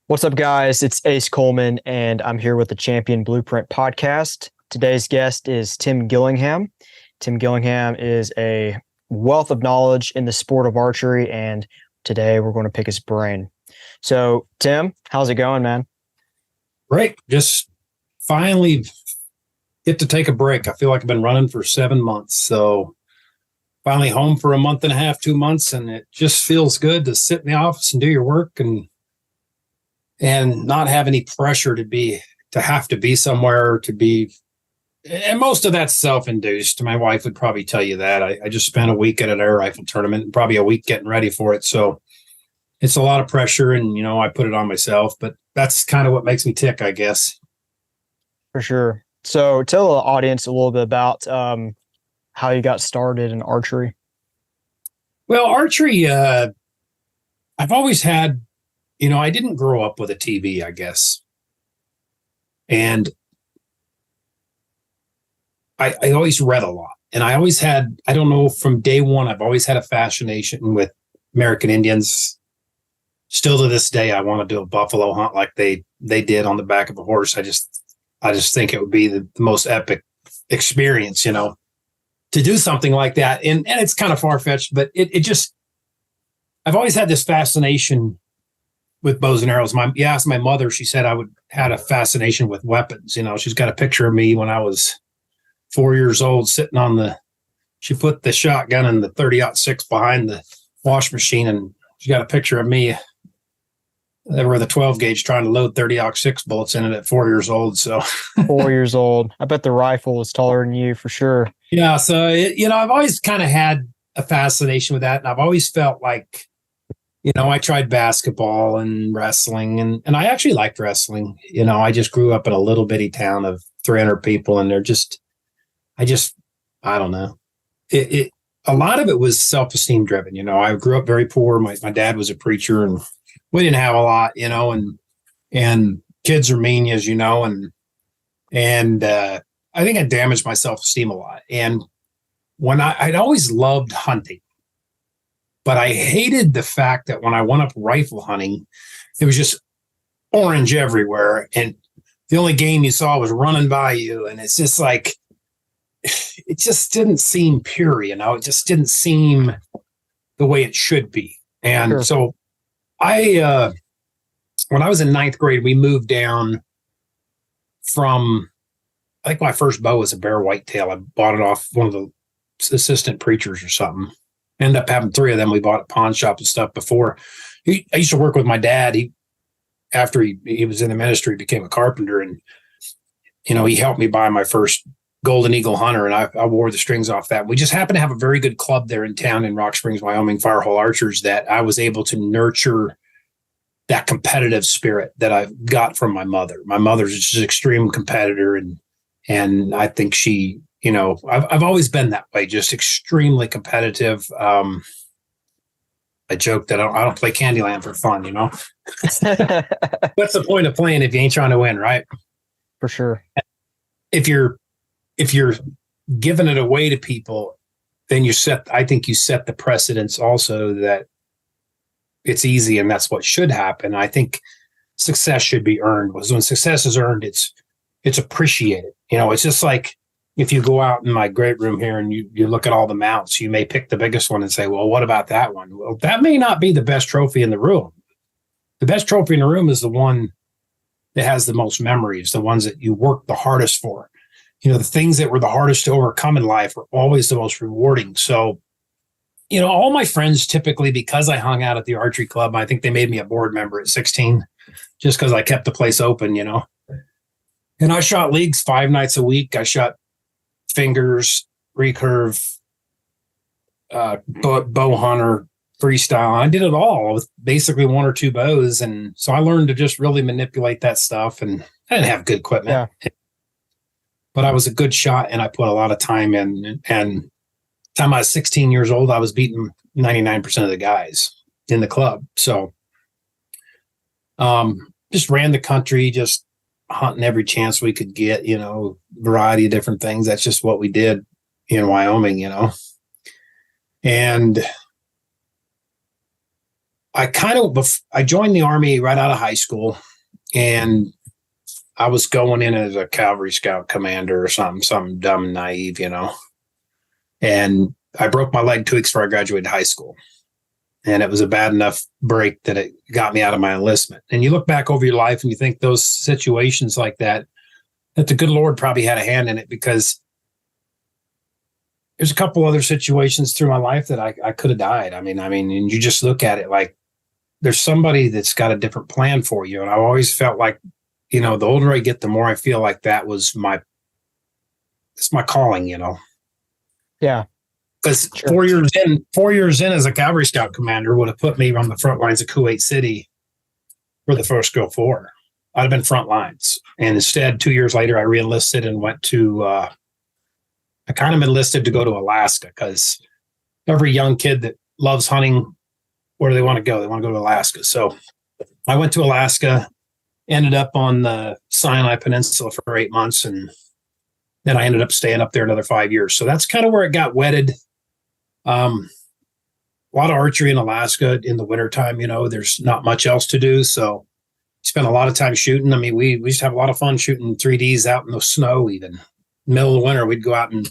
What's up, guys? It's Ace Coleman, and I'm here with the Champion Blueprint podcast. Today's guest is Tim Gillingham. Tim Gillingham is a wealth of knowledge in the sport of archery, and today we're going to pick his brain. So, Tim, how's it going, man? Great. Just finally get to take a break. I feel like I've been running for 7 months. So finally home for a month and a half, 2 months, and it just feels good to sit in the office and do your work and not have any pressure to have to be somewhere to be. And most of that's self-induced. My wife would probably tell you that. I just spent a week at an air rifle tournament and probably a week getting ready for it. So it's a lot of pressure and, I put it on myself, but that's kind of what makes me tick, I guess. For sure. So tell the audience a little bit about how you got started in archery. Well, archery, I've always had, I didn't grow up with a TV, I guess. And I always read a lot. And I always had, I don't know, from day one, I've always had a fascination with American Indians. Still to this day, I want to do a buffalo hunt like they did on the back of a horse. I just think it would be the most epic experience, to do something like that. And it's kind of far-fetched, but it just, I've always had this fascination with bows and arrows. You asked my mother, she said I had a fascination with weapons. She's got a picture of me when I was 4 years old sitting she put the shotgun and the 30-06 behind the wash machine, and she got a picture of me there with a 12 gauge trying to load 30-06 bullets in it at 4 years old. So 4 years old. I bet the rifle was taller than you for sure. Yeah. So, I've always kind of had a fascination with that. And I've always felt like, I tried basketball and wrestling and I actually liked wrestling. I just grew up in a little bitty town of 300 people, and I don't know. A lot of it was self-esteem driven. I grew up very poor. My dad was a preacher and we didn't have a lot, and kids are mean, as you know, and I think I damaged my self-esteem a lot. And when I'd always loved hunting, but I hated the fact that when I went up rifle hunting, it was just orange everywhere. And the only game you saw was running by you. And it's just like, it just didn't seem pure, it just didn't seem the way it should be. And Sure. So when I was in ninth grade, we moved down from, I think my first bow was a bear whitetail. I bought it off one of the assistant preachers or something. Ended up having three of them. We bought at pawn shop and stuff before. I used to work with my dad. After he was in the ministry, he became a carpenter, and he helped me buy my first Golden Eagle Hunter, and I wore the strings off that. We just happened to have a very good club there in town in Rock Springs, Wyoming, Firehole Archers, that I was able to nurture that competitive spirit that I got from my mother. My mother's just an extreme competitor, and I think she, I've always been that way, just extremely competitive. I joke that I don't play Candyland for fun, What's the point of playing if you ain't trying to win, right? For sure. If you're giving it away to people, then I think you set the precedence also that it's easy and that's what should happen. I think success should be earned. Because when success is earned, it's appreciated. It's just like if you go out in my great room here and you look at all the mounts, you may pick the biggest one and say, well, what about that one? Well, that may not be the best trophy in the room. The best trophy in the room is the one that has the most memories, the ones that you work the hardest for. The things that were the hardest to overcome in life are always the most rewarding. So, all my friends typically, because I hung out at the archery club, I think they made me a board member at 16 just because I kept the place open, And I shot leagues 5 nights a week. I shot fingers, recurve, bow hunter, freestyle. I did it all with basically one or two bows. And so I learned to just really manipulate that stuff. And I didn't have good equipment. Yeah. But I was a good shot and I put a lot of time in. And time I was 16 years old, I was beating 99% of the guys in the club. So just ran the country, just hunting every chance we could get, variety of different things. That's just what we did in Wyoming, And I joined the Army right out of high school, and I was going in as a Cavalry Scout commander or something dumb and naive, and I broke my leg 2 weeks before I graduated high school. And it was a bad enough break that it got me out of my enlistment. And you look back over your life and you think those situations like that the good Lord probably had a hand in it, because there's a couple other situations through my life that I could have died. I mean, and you just look at it like there's somebody that's got a different plan for you. And I've always felt like, the older I get, the more I feel like it's my calling, Yeah. Because Sure. 4 years in as a Cavalry Scout commander would have put me on the front lines of Kuwait City for the first Gulf War. I'd have been front lines. And instead, 2 years later, I re-enlisted and went to, I kind of enlisted to go to Alaska, because every young kid that loves hunting, where do they want to go? They want to go to Alaska. So I went to Alaska, ended up on the Sinai Peninsula for 8 months, and then I ended up staying up there another 5 years. So that's kind of where it got wedded. A lot of archery in Alaska in the wintertime, there's not much else to do. So spent a lot of time shooting. I mean, we used to have a lot of fun shooting 3Ds out in the snow, even middle of the winter. We'd go out and,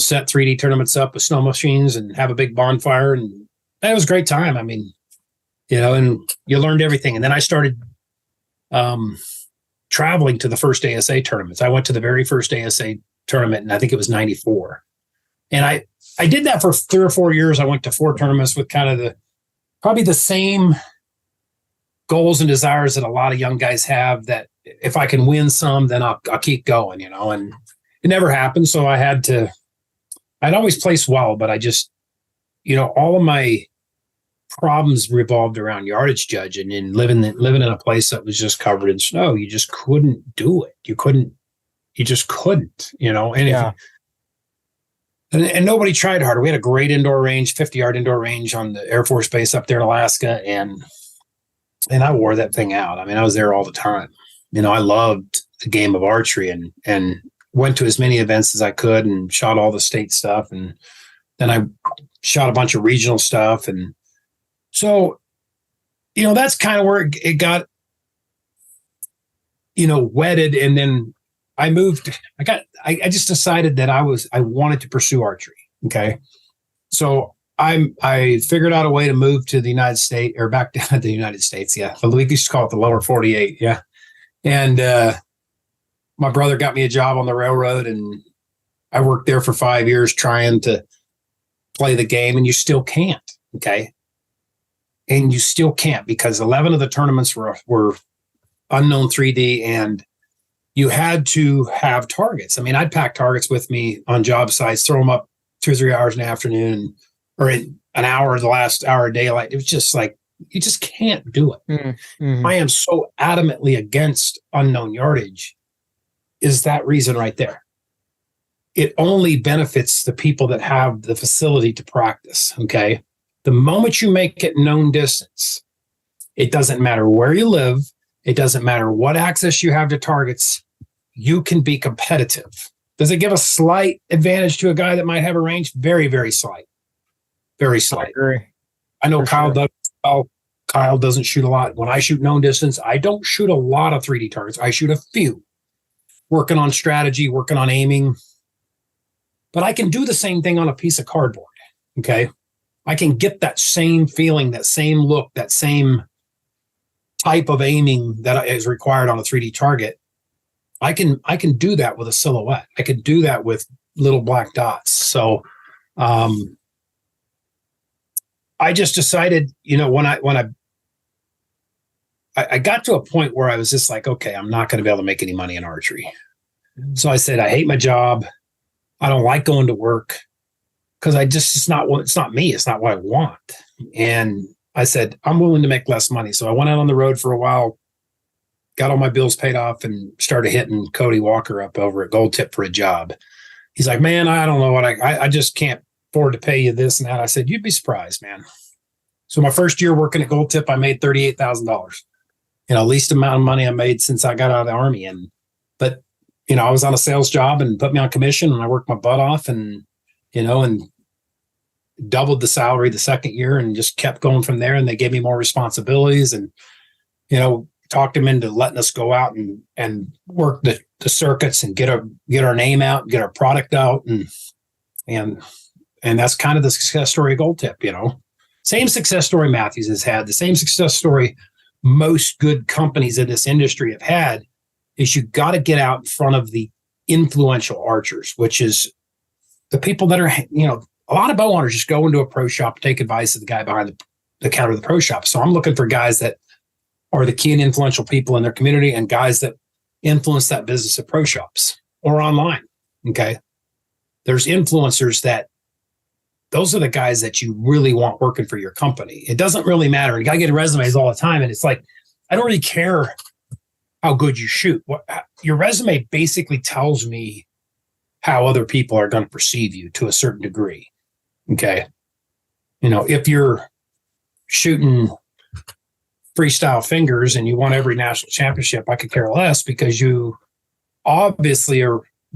set 3D tournaments up with snow machines and have a big bonfire. And that was a great time. I mean, and you learned everything. And then I started traveling to the first ASA tournaments. I went to the very first ASA tournament, and I think it was 94. And I did that for 3 or 4 years. I went to 4 tournaments with kind of probably the same goals and desires that a lot of young guys have, that if I can win some, then I'll keep going, and it never happened. So I'd always placed well, but I just, all of my problems revolved around yardage judging and living in a place that was just covered in snow. You just couldn't do it. You just couldn't, and Yeah. And nobody tried harder. We had a great indoor range, 50-yard indoor range on the Air Force Base up there in Alaska. And I wore that thing out. I mean, I was there all the time. I loved the game of archery, and went to as many events as I could and shot all the state stuff. And then I shot a bunch of regional stuff. And so, that's kind of where it got, wedded. And then I moved. I just decided that I wanted to pursue archery. Okay. So I figured out a way to move to the United States, or back to the United States. Yeah. We used to call it the lower 48. Yeah. And my brother got me a job on the railroad, and I worked there for 5 years trying to play the game, and you still can't. Okay. And you still can't, because 11 of the tournaments were unknown 3D, and you had to have targets. I mean, I'd pack targets with me on job sites, throw them up 2 or 3 hours in the afternoon, or in an hour, the last hour of daylight. It was just like, you just can't do it. Mm-hmm. I am so adamantly against unknown yardage, is that reason right there. It only benefits the people that have the facility to practice. Okay. The moment you make it known distance, it doesn't matter where you live. It doesn't matter what access you have to targets. You can be competitive. Does it give a slight advantage to a guy that might have a range? Very, very slight. Very slight. I agree. I know For Kyle sure. does. Well, Kyle doesn't shoot a lot. When I shoot known distance, I don't shoot a lot of 3D targets. I shoot a few. Working on strategy, working on aiming. But I can do the same thing on a piece of cardboard. Okay. I can get that same feeling, that same look, that same type of aiming that is required on a 3D target. I can do that with a silhouette. I could do that with little black dots. So I just decided, when I got to a point where I was just like, okay, I'm not going to be able to make any money in archery. So I said, I hate my job. I don't like going to work, because it's not me. It's not what I want. And I said, I'm willing to make less money. So I went out on the road for a while, got all my bills paid off, and started hitting Cody Walker up over at Gold Tip for a job. He's like, man, I don't know what I just can't afford to pay you this and that. I said, you'd be surprised, man. So my first year working at Gold Tip, I made $38,000. Least amount of money I made since I got out of the Army. But I was on a sales job and put me on commission, and I worked my butt off, and doubled the salary the second year and just kept going from there. And they gave me more responsibilities and, talked them into letting us go out and work the circuits and get our name out, get our product out. And that's kind of the success story of Gold Tip, Same success story Matthews has had, the same success story most good companies in this industry have had, is you got to get out in front of the influential archers, which is the people that are, a lot of bow owners just go into a pro shop, take advice of the guy behind the counter of the pro shop. So I'm looking for guys that are the key and influential people in their community and guys that influence that business at pro shops or online. Okay. There's influencers those are the guys that you really want working for your company. It doesn't really matter. You got to get resumes all the time. And it's like, I don't really care how good you shoot. Your resume basically tells me how other people are going to perceive you to a certain degree. Okay. If you're shooting freestyle fingers and you won every national championship, I could care less, because you obviously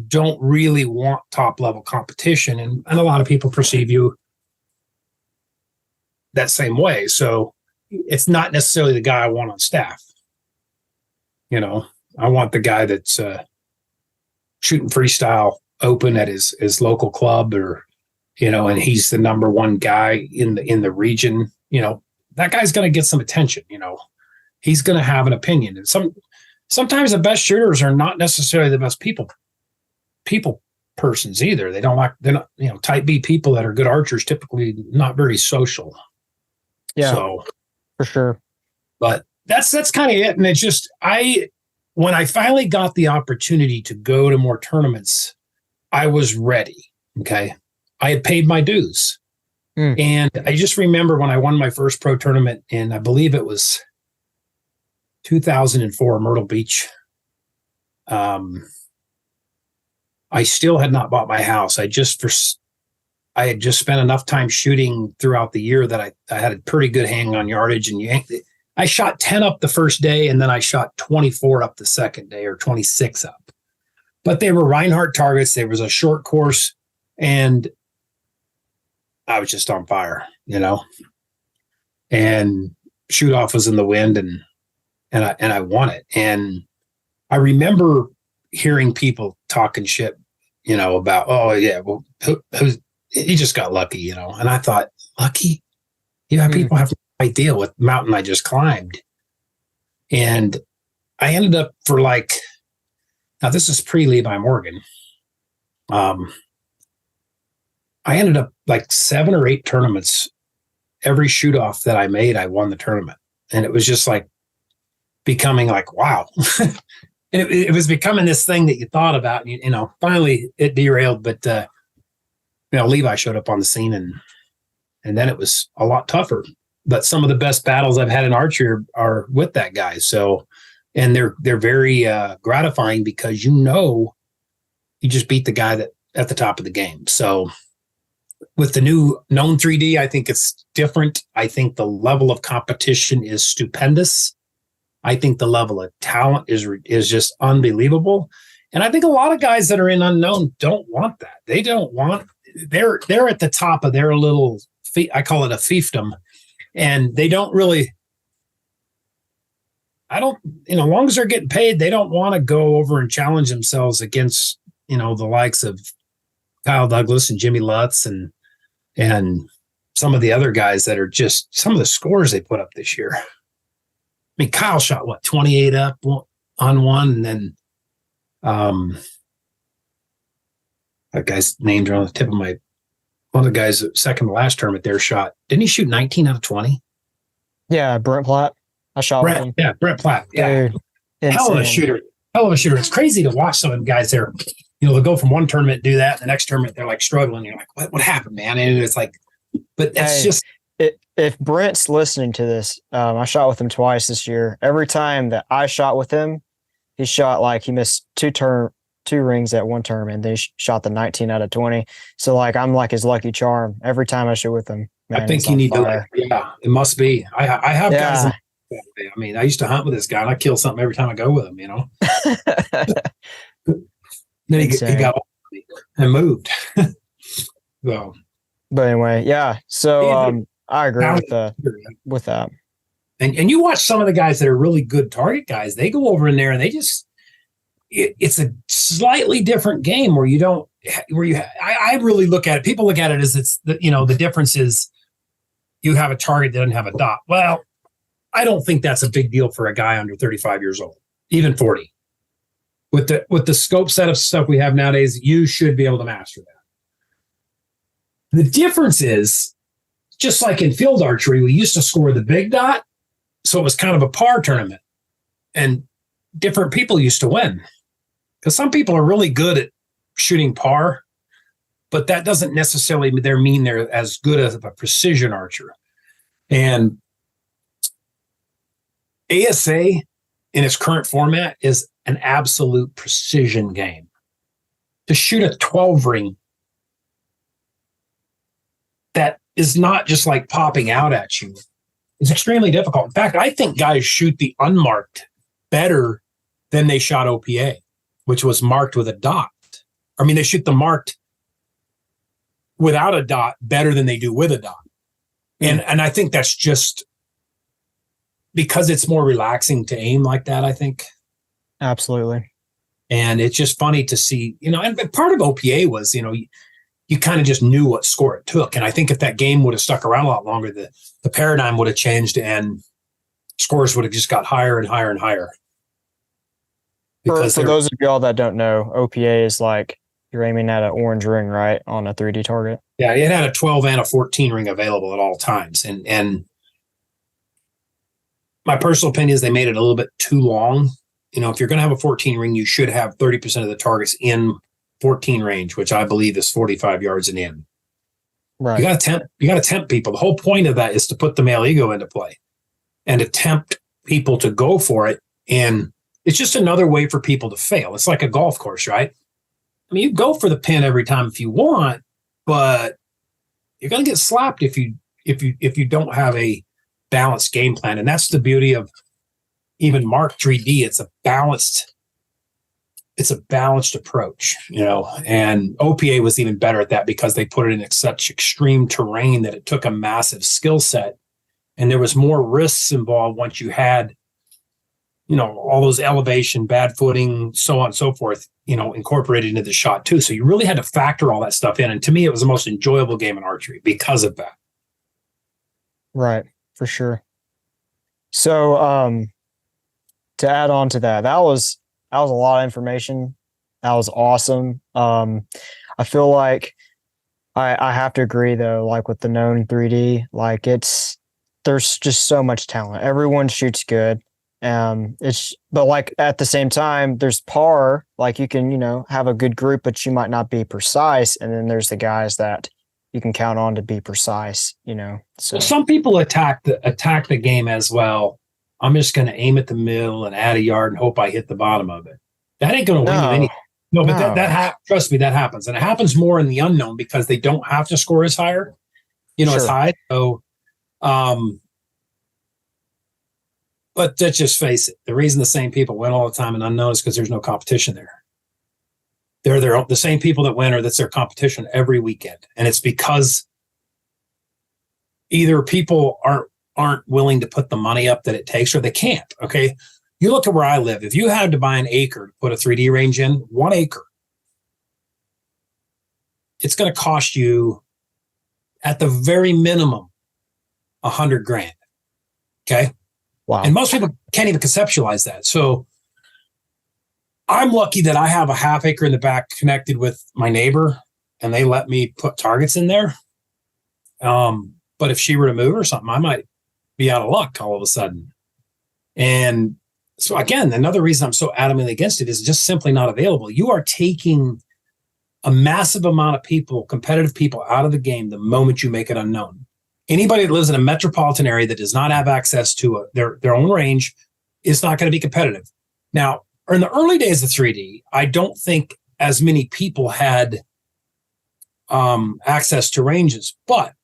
don't really want top level competition. And a lot of people perceive you that same way. So it's not necessarily the guy I want on staff. I want the guy that's shooting freestyle open at his local club, or, and he's the number one guy in the region. That guy's going to get some attention. He's going to have an opinion. And sometimes the best shooters are not necessarily the best people persons either. They're not, type B people that are good archers, typically not very social. Yeah, so for sure. But that's kind of it. And it's just, when I finally got the opportunity to go to more tournaments, I was ready. Okay. I had paid my dues. And I just remember when I won my first pro tournament in, I believe it was 2004, Myrtle Beach. I still had not bought my house. I had just spent enough time shooting throughout the year that I had a pretty good hang on yardage, and I shot 10 up the first day, and then I shot 24 up the second day, or 26 up. But they were Reinhardt targets. There was a short course, and I was just on fire, and shoot off was in the wind, and I won it. And I remember hearing people talking shit, about, oh yeah, well, he just got lucky, and I thought, lucky? People have no idea what mountain I just climbed. And I ended up now this is pre-Levi Morgan. I ended up 7 or 8 tournaments. Every shoot off that I made, I won the tournament. And it was just becoming wow. And it was becoming this thing that you thought about, and, finally it derailed, but, Levi showed up on the scene, and then it was a lot tougher. But some of the best battles I've had in archery are with that guy. So, and they're very gratifying, because you just beat the guy that at the top of the game. So with the new known 3D, I think it's different. I think the level of competition is stupendous. I think the level of talent is just unbelievable. And I think a lot of guys that are in unknown don't want that. They don't want, they're at the top of their little, I call it a fiefdom. And they don't really, as long as they're getting paid, they don't want to go over and challenge themselves against, the likes of Kyle Douglas and Jimmy Lutz and some of the other guys that are just some of the scores they put up this year. I mean, Kyle shot 28 up on one, and then that guy's names are on the tip of my. One of the guys second to last tournament there shot. Didn't he shoot 19 out of 20? Yeah, Brent Platt. I shot with him. Yeah, Brent Platt. Yeah, dude, hell of a shooter. Hell of a shooter. It's crazy to watch some of the guys there. They'll go from one tournament, do that, and the next tournament they're struggling. You're like, what happened, man? And it's but that's just. If Brent's listening to this, I shot with him twice this year. Every time that I shot with him, he shot he missed two rings at one tournament, and they shot the 19 out of 20. So I'm his lucky charm every time I shoot with him. Man, I think you need to. Yeah, it must be. I have guys. I mean, I used to hunt with this guy, and I kill something every time I go with him. Then he got and moved. So, But anyway, yeah. So I agree with that. And you watch some of the guys that are really good target guys, they go over in there and they just, it's a slightly different game where I really look at it. People look at it as the difference is you have a target that doesn't have a dot. Well, I don't think that's a big deal for a guy under 35 years old, even 40. With the scope set of stuff we have nowadays, you should be able to master that. The difference is, just like in field archery, we used to score the big dot, so it was kind of a par tournament, and different people used to win. Because some people are really good at shooting par, but that doesn't necessarily mean they're as good as a precision archer. And ASA in its current format is an absolute precision game. To shoot a 12 ring that is not just like popping out at you is extremely difficult. In fact, I think guys shoot the unmarked better than they shot OPA, which was marked with a dot. I mean, they shoot the marked without a dot better than they do with a dot. And I think that's just because it's more relaxing to aim like that, I think. Absolutely. And it's just funny to see, and part of OPA was, you kind of just knew what score it took. And I think if that game would have stuck around a lot longer, the paradigm would have changed and scores would have just got higher and higher and higher. For those of y'all that don't know, OPA is like you're aiming at an orange ring, right, on a 3D target. Yeah, it had a 12 and a 14 ring available at all times. And my personal opinion is they made it a little bit too long. If you're going to have a 14 ring, you should have 30% of the targets in 14 range, which I believe is 45 yards and in. Right. You got to tempt people. The whole point of that is to put the male ego into play and to tempt people to go for it. And it's just another way for people to fail. It's like a golf course, right? I mean, you go for the pin every time if you want, but you're going to get slapped if you don't have a balanced game plan. And that's the beauty of even Mark 3D. It's a balanced approach, and OPA was even better at that because they put it in such extreme terrain that it took a massive skill set, and there was more risks involved once you had, all those elevation, bad footing, so on and so forth, incorporated into the shot too. So you really had to factor all that stuff in. And to me, it was the most enjoyable game in archery because of that. Right. For sure. So, to add on to that was a lot of information. That was awesome. I feel like I have to agree though, like with the known 3D, like there's just so much talent. Everyone shoots good. But like at the same time, there's par, like you can, have a good group, but you might not be precise. And then there's the guys that you can count on to be precise, So some people attack the game as well. I'm just going to aim at the middle and add a yard and hope I hit the bottom of it. That ain't going to win you anything. No, but trust me, that happens. And it happens more in the unknown because they don't have to score as higher, as high. So, but let's just face it. The reason the same people win all the time in unknown is because there's no competition there. They're the same people that win, or that's their competition every weekend. And it's because either people aren't willing to put the money up that it takes, or they can't. Okay. You look at where I live. If you had to buy an acre to put a 3D range in, 1 acre, it's going to cost you at the very minimum $100,000. Okay. Wow. And most people can't even conceptualize that. So I'm lucky that I have a half acre in the back connected with my neighbor, and they let me put targets in there. But if she were to move or something, I might be out of luck all of a sudden. And so again, another reason I'm so adamantly against it is just simply not available. You are taking a massive amount of people, competitive people, out of the game the moment you make it unknown. Anybody that lives in a metropolitan area that does not have access to their own range is not going to be competitive. Now, in the early days of 3D, I don't think as many people had access to ranges. But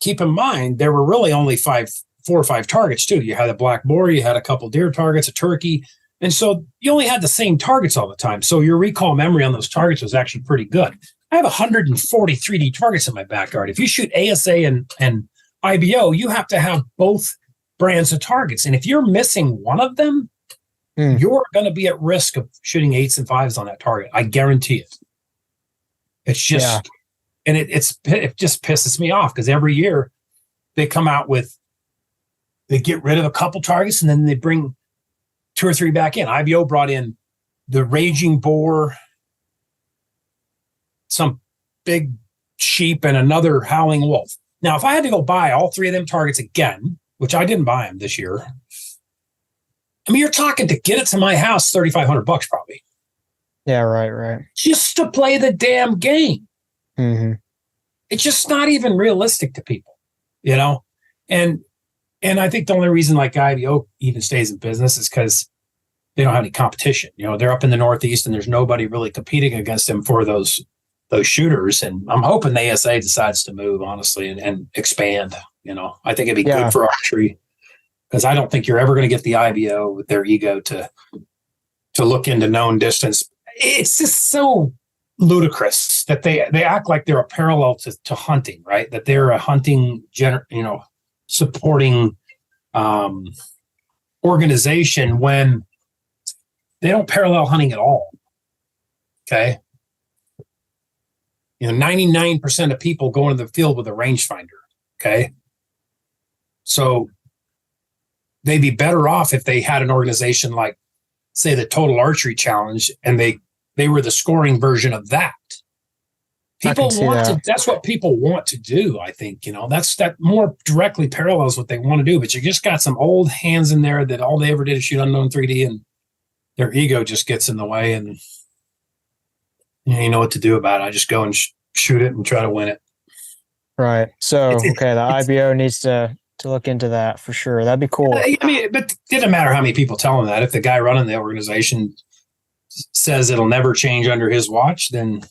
keep in mind, there were really only 4 or 5 targets too. You had a black boar, you had a couple deer targets, a turkey. And so you only had the same targets all the time. So your recall memory on those targets was actually pretty good. I have 140 3D targets in my backyard. If you shoot ASA and IBO, you have to have both brands of targets. And if you're missing one of them, you're going to be at risk of shooting 8s and 5s on that target. I guarantee it. It's just, and it just pisses me off because every year they come out with, they get rid of a couple targets and then they bring 2 or 3 back in. IBO brought in the raging boar, some big sheep, and another howling wolf. Now, if I had to go buy all 3 of them targets again, which I didn't buy them this year, I mean, you're talking to get it to my house, $3,500 probably. Yeah, right. Just to play the damn game. Mm-hmm. It's just not even realistic to people, you know? And I think the only reason like IBO even stays in business is because they don't have any competition. You know, they're up in the Northeast and there's nobody really competing against them for those shooters. And I'm hoping the ASA decides to move, honestly, and expand. You know, I think it'd be good for archery because I don't think you're ever going to get the IBO with their ego to look into known distance. It's just so ludicrous that they act like they're a parallel to hunting, right? That they're a hunting, supporting organization when they don't parallel hunting at all. Okay. 99% of people go into the field with a rangefinder. Okay. So they'd be better off if they had an organization like, say, the Total Archery Challenge, and they were the scoring version of that. People want to, that's what people want to do. I think, that more directly parallels what they want to do, but you just got some old hands in there that all they ever did is shoot unknown 3D, and their ego just gets in the way, and you know what to do about it. I just go and shoot it and try to win it. Right. So, the IBO needs to look into that for sure. That'd be cool. I mean, but it didn't matter how many people tell him that. If the guy running the organization says it'll never change under his watch, then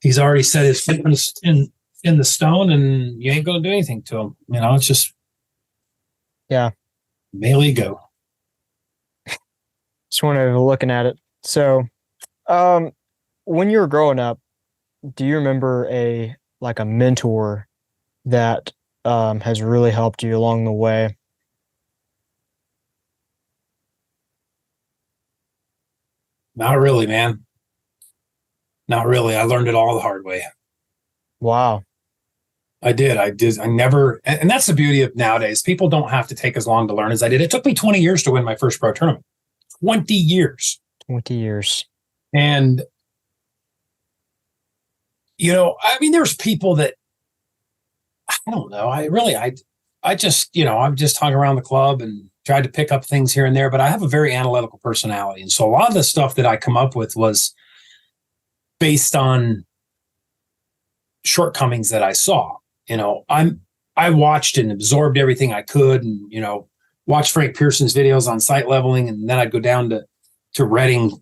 he's already set his foot in the stone, and you ain't going to do anything to him. It's just male ego. Just wanted to looking at it. So, when you were growing up, do you remember a mentor that has really helped you along the way? Not really, man. Not really. I learned it all the hard way. Wow. I did. I never, and that's the beauty of nowadays. People don't have to take as long to learn as I did. It took me 20 years to win my first pro tournament. 20 years. 20 years. And, there's people that, I don't know. I just hung around the club and tried to pick up things here and there, but I have a very analytical personality. And so a lot of the stuff that I come up with was based on shortcomings that I saw. I watched and absorbed everything I could, and, watched Frank Pearson's videos on sight leveling. And then I'd go down to Reading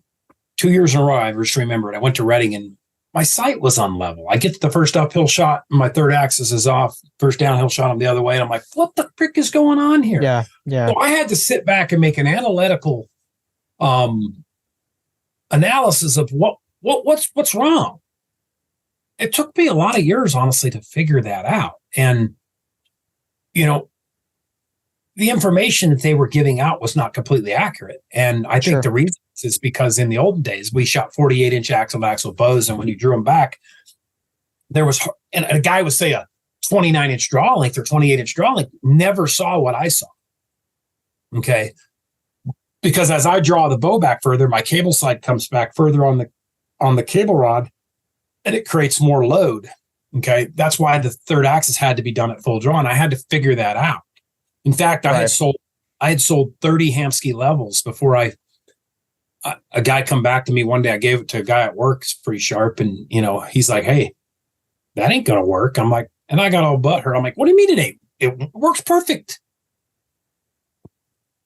2 years in a row. I just remembered I went to Reading and my sight was unlevel. I get to the first uphill shot and my third axis is off. First downhill shot, I'm the other way. And I'm like, what the frick is going on here? Yeah. So I had to sit back and make an analytical analysis of what's wrong. It took me a lot of years, honestly, to figure that out. And, the information that they were giving out was not completely accurate. And I think the reason is because in the olden days, we shot 48-inch axle bows. And when you drew them back, there was, and a guy would say a 29-inch draw length or 28-inch draw length, never saw what I saw. Okay. Because as I draw the bow back further, my cable side comes back further on the cable rod, and it creates more load. Okay. That's why the third axis had to be done at full draw. And I had to figure that out. In fact, I had sold 30 Hamsky levels before a guy come back to me one day. I gave it to a guy at work. It's pretty sharp. And, he's like, hey, that ain't going to work. I'm like, and I got all butthurt. I'm like, what do you mean it works perfect?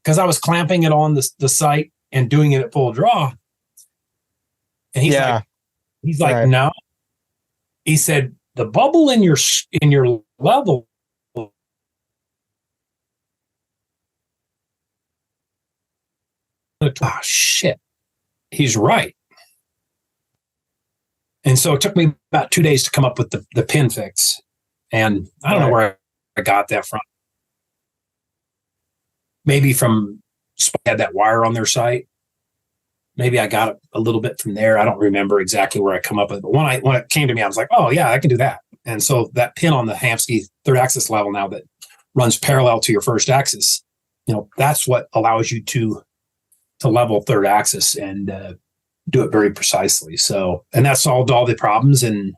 Because I was clamping it on the sight and doing it at full draw. And he's like, no. He said, the bubble in your level. Oh, shit. He's right. And so it took me about 2 days to come up with the pin fix. And I don't know where I got that from. Maybe from had that wire on their site. Maybe I got it a little bit from there. I don't remember exactly where I come up with it. But when it came to me, I was like, oh, yeah, I can do that. And so that pin on the Hamskea third axis level now that runs parallel to your first axis, that's what allows you to level third axis and do it very precisely. So, and that solved all the problems and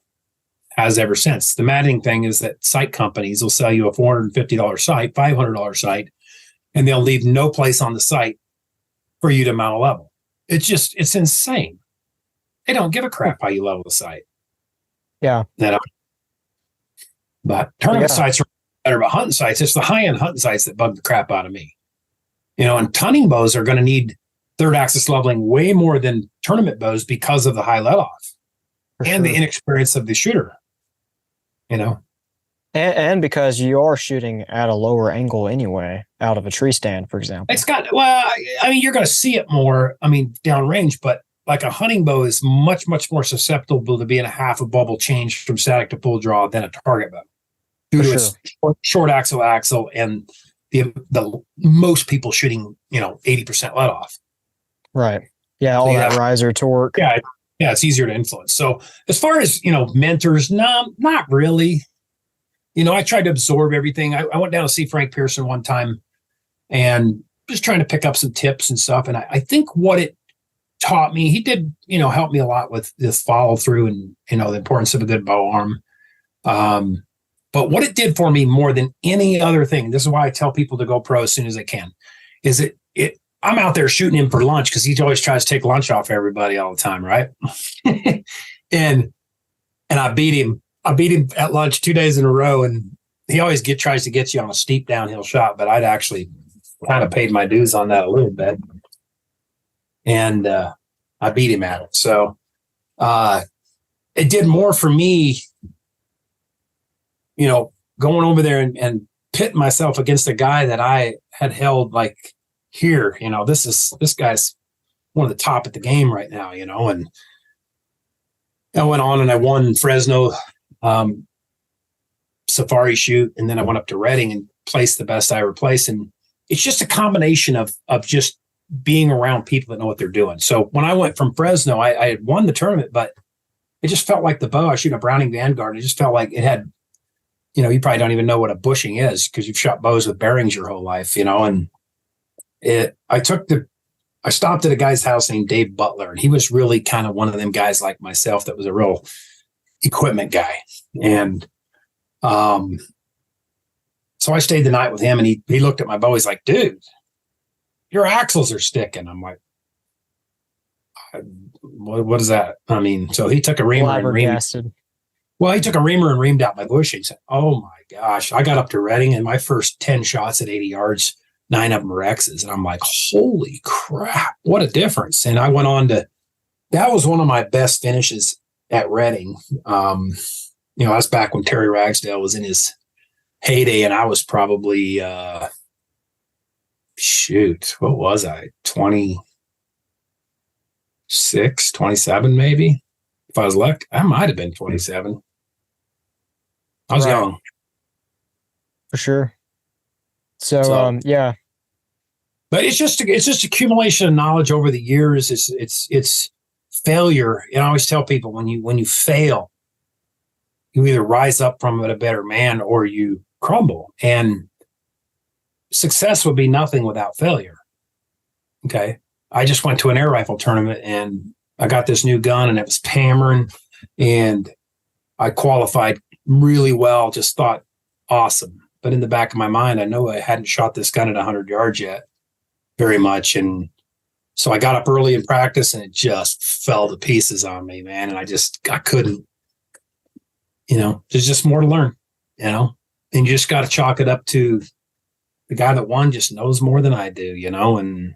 has ever since. The maddening thing is that site companies will sell you a $450 site, $500 site, and they'll leave no place on the site for you to mount a level. It's insane. They don't give a crap how you level the site. Yeah. But tournament sites are better, but hunting sites, it's the high-end hunting sites that bug the crap out of me. And hunting bows are going to need third axis leveling way more than tournament bows because of the high let off and the inexperience of the shooter. And because you are shooting at a lower angle anyway, out of a tree stand, for example. You're going to see it more, downrange, but like a hunting bow is much, much more susceptible to being a half a bubble change from static to full draw than a target bow due to its short axle and the most people shooting, 80% let off. Right. Yeah. All that riser torque. Yeah. Yeah. It's easier to influence. So as far as, mentors, no, not really. I tried to absorb everything. I went down to see Frank Pearson one time and just trying to pick up some tips and stuff. And I think what it taught me, he did, help me a lot with this follow through and, the importance of a good bow arm. But what it did for me more than any other thing, this is why I tell people to go pro as soon as they can, is I'm out there shooting him for lunch because he always tries to take lunch off everybody all the time, right? and I beat him. I beat him at lunch 2 days in a row, and he always tries to get you on a steep downhill shot, but I'd actually kind of paid my dues on that a little bit. And I beat him at it. So it did more for me, going over there and pitting myself against a guy that I had held like here, this guy's one of the top at the game right now, and I went on and I won Fresno safari shoot. And then I went up to Reading and placed the best I ever placed. And it's just a combination of just being around people that know what they're doing. So when I went from Fresno, I had won the tournament, but it just felt like the bow. I was shooting a Browning Vanguard. It just felt like it had, you probably don't even know what a bushing is because you've shot bows with bearings your whole life, and I stopped at a guy's house named Dave Butler, and he was really kind of one of them guys like myself that was a real equipment guy. And so I stayed the night with him, and he looked at my bow. He's like, dude, your axles are sticking. I'm like, what is that? So he took a reamer and reamed. Well, he took a reamer and reamed out my bushing. He said, oh my gosh. I got up to Reading, and my first 10 shots at 80 yards, 9 of them were X's. And I'm like, holy crap, what a difference. And I went on that was one of my best finishes at Reading. That's back when Terry Ragsdale was in his heyday, and I was probably, what was I? 26, 27, maybe. If I was lucky, I might have been 27. I was young. For sure. So, yeah. But it's just accumulation of knowledge over the years. It's failure. And I always tell people when you fail, you either rise up from it a better man or you crumble. And success would be nothing without failure. Okay. I just went to an air rifle tournament and I got this new gun and it was hammering and I qualified really well, just thought awesome. But in the back of my mind, I know I hadn't shot this gun at 100 yards yet very much. And so I got up early in practice and it just fell to pieces on me, man. And I couldn't, there's just more to learn, and you just got to chalk it up to the guy that won just knows more than I do, and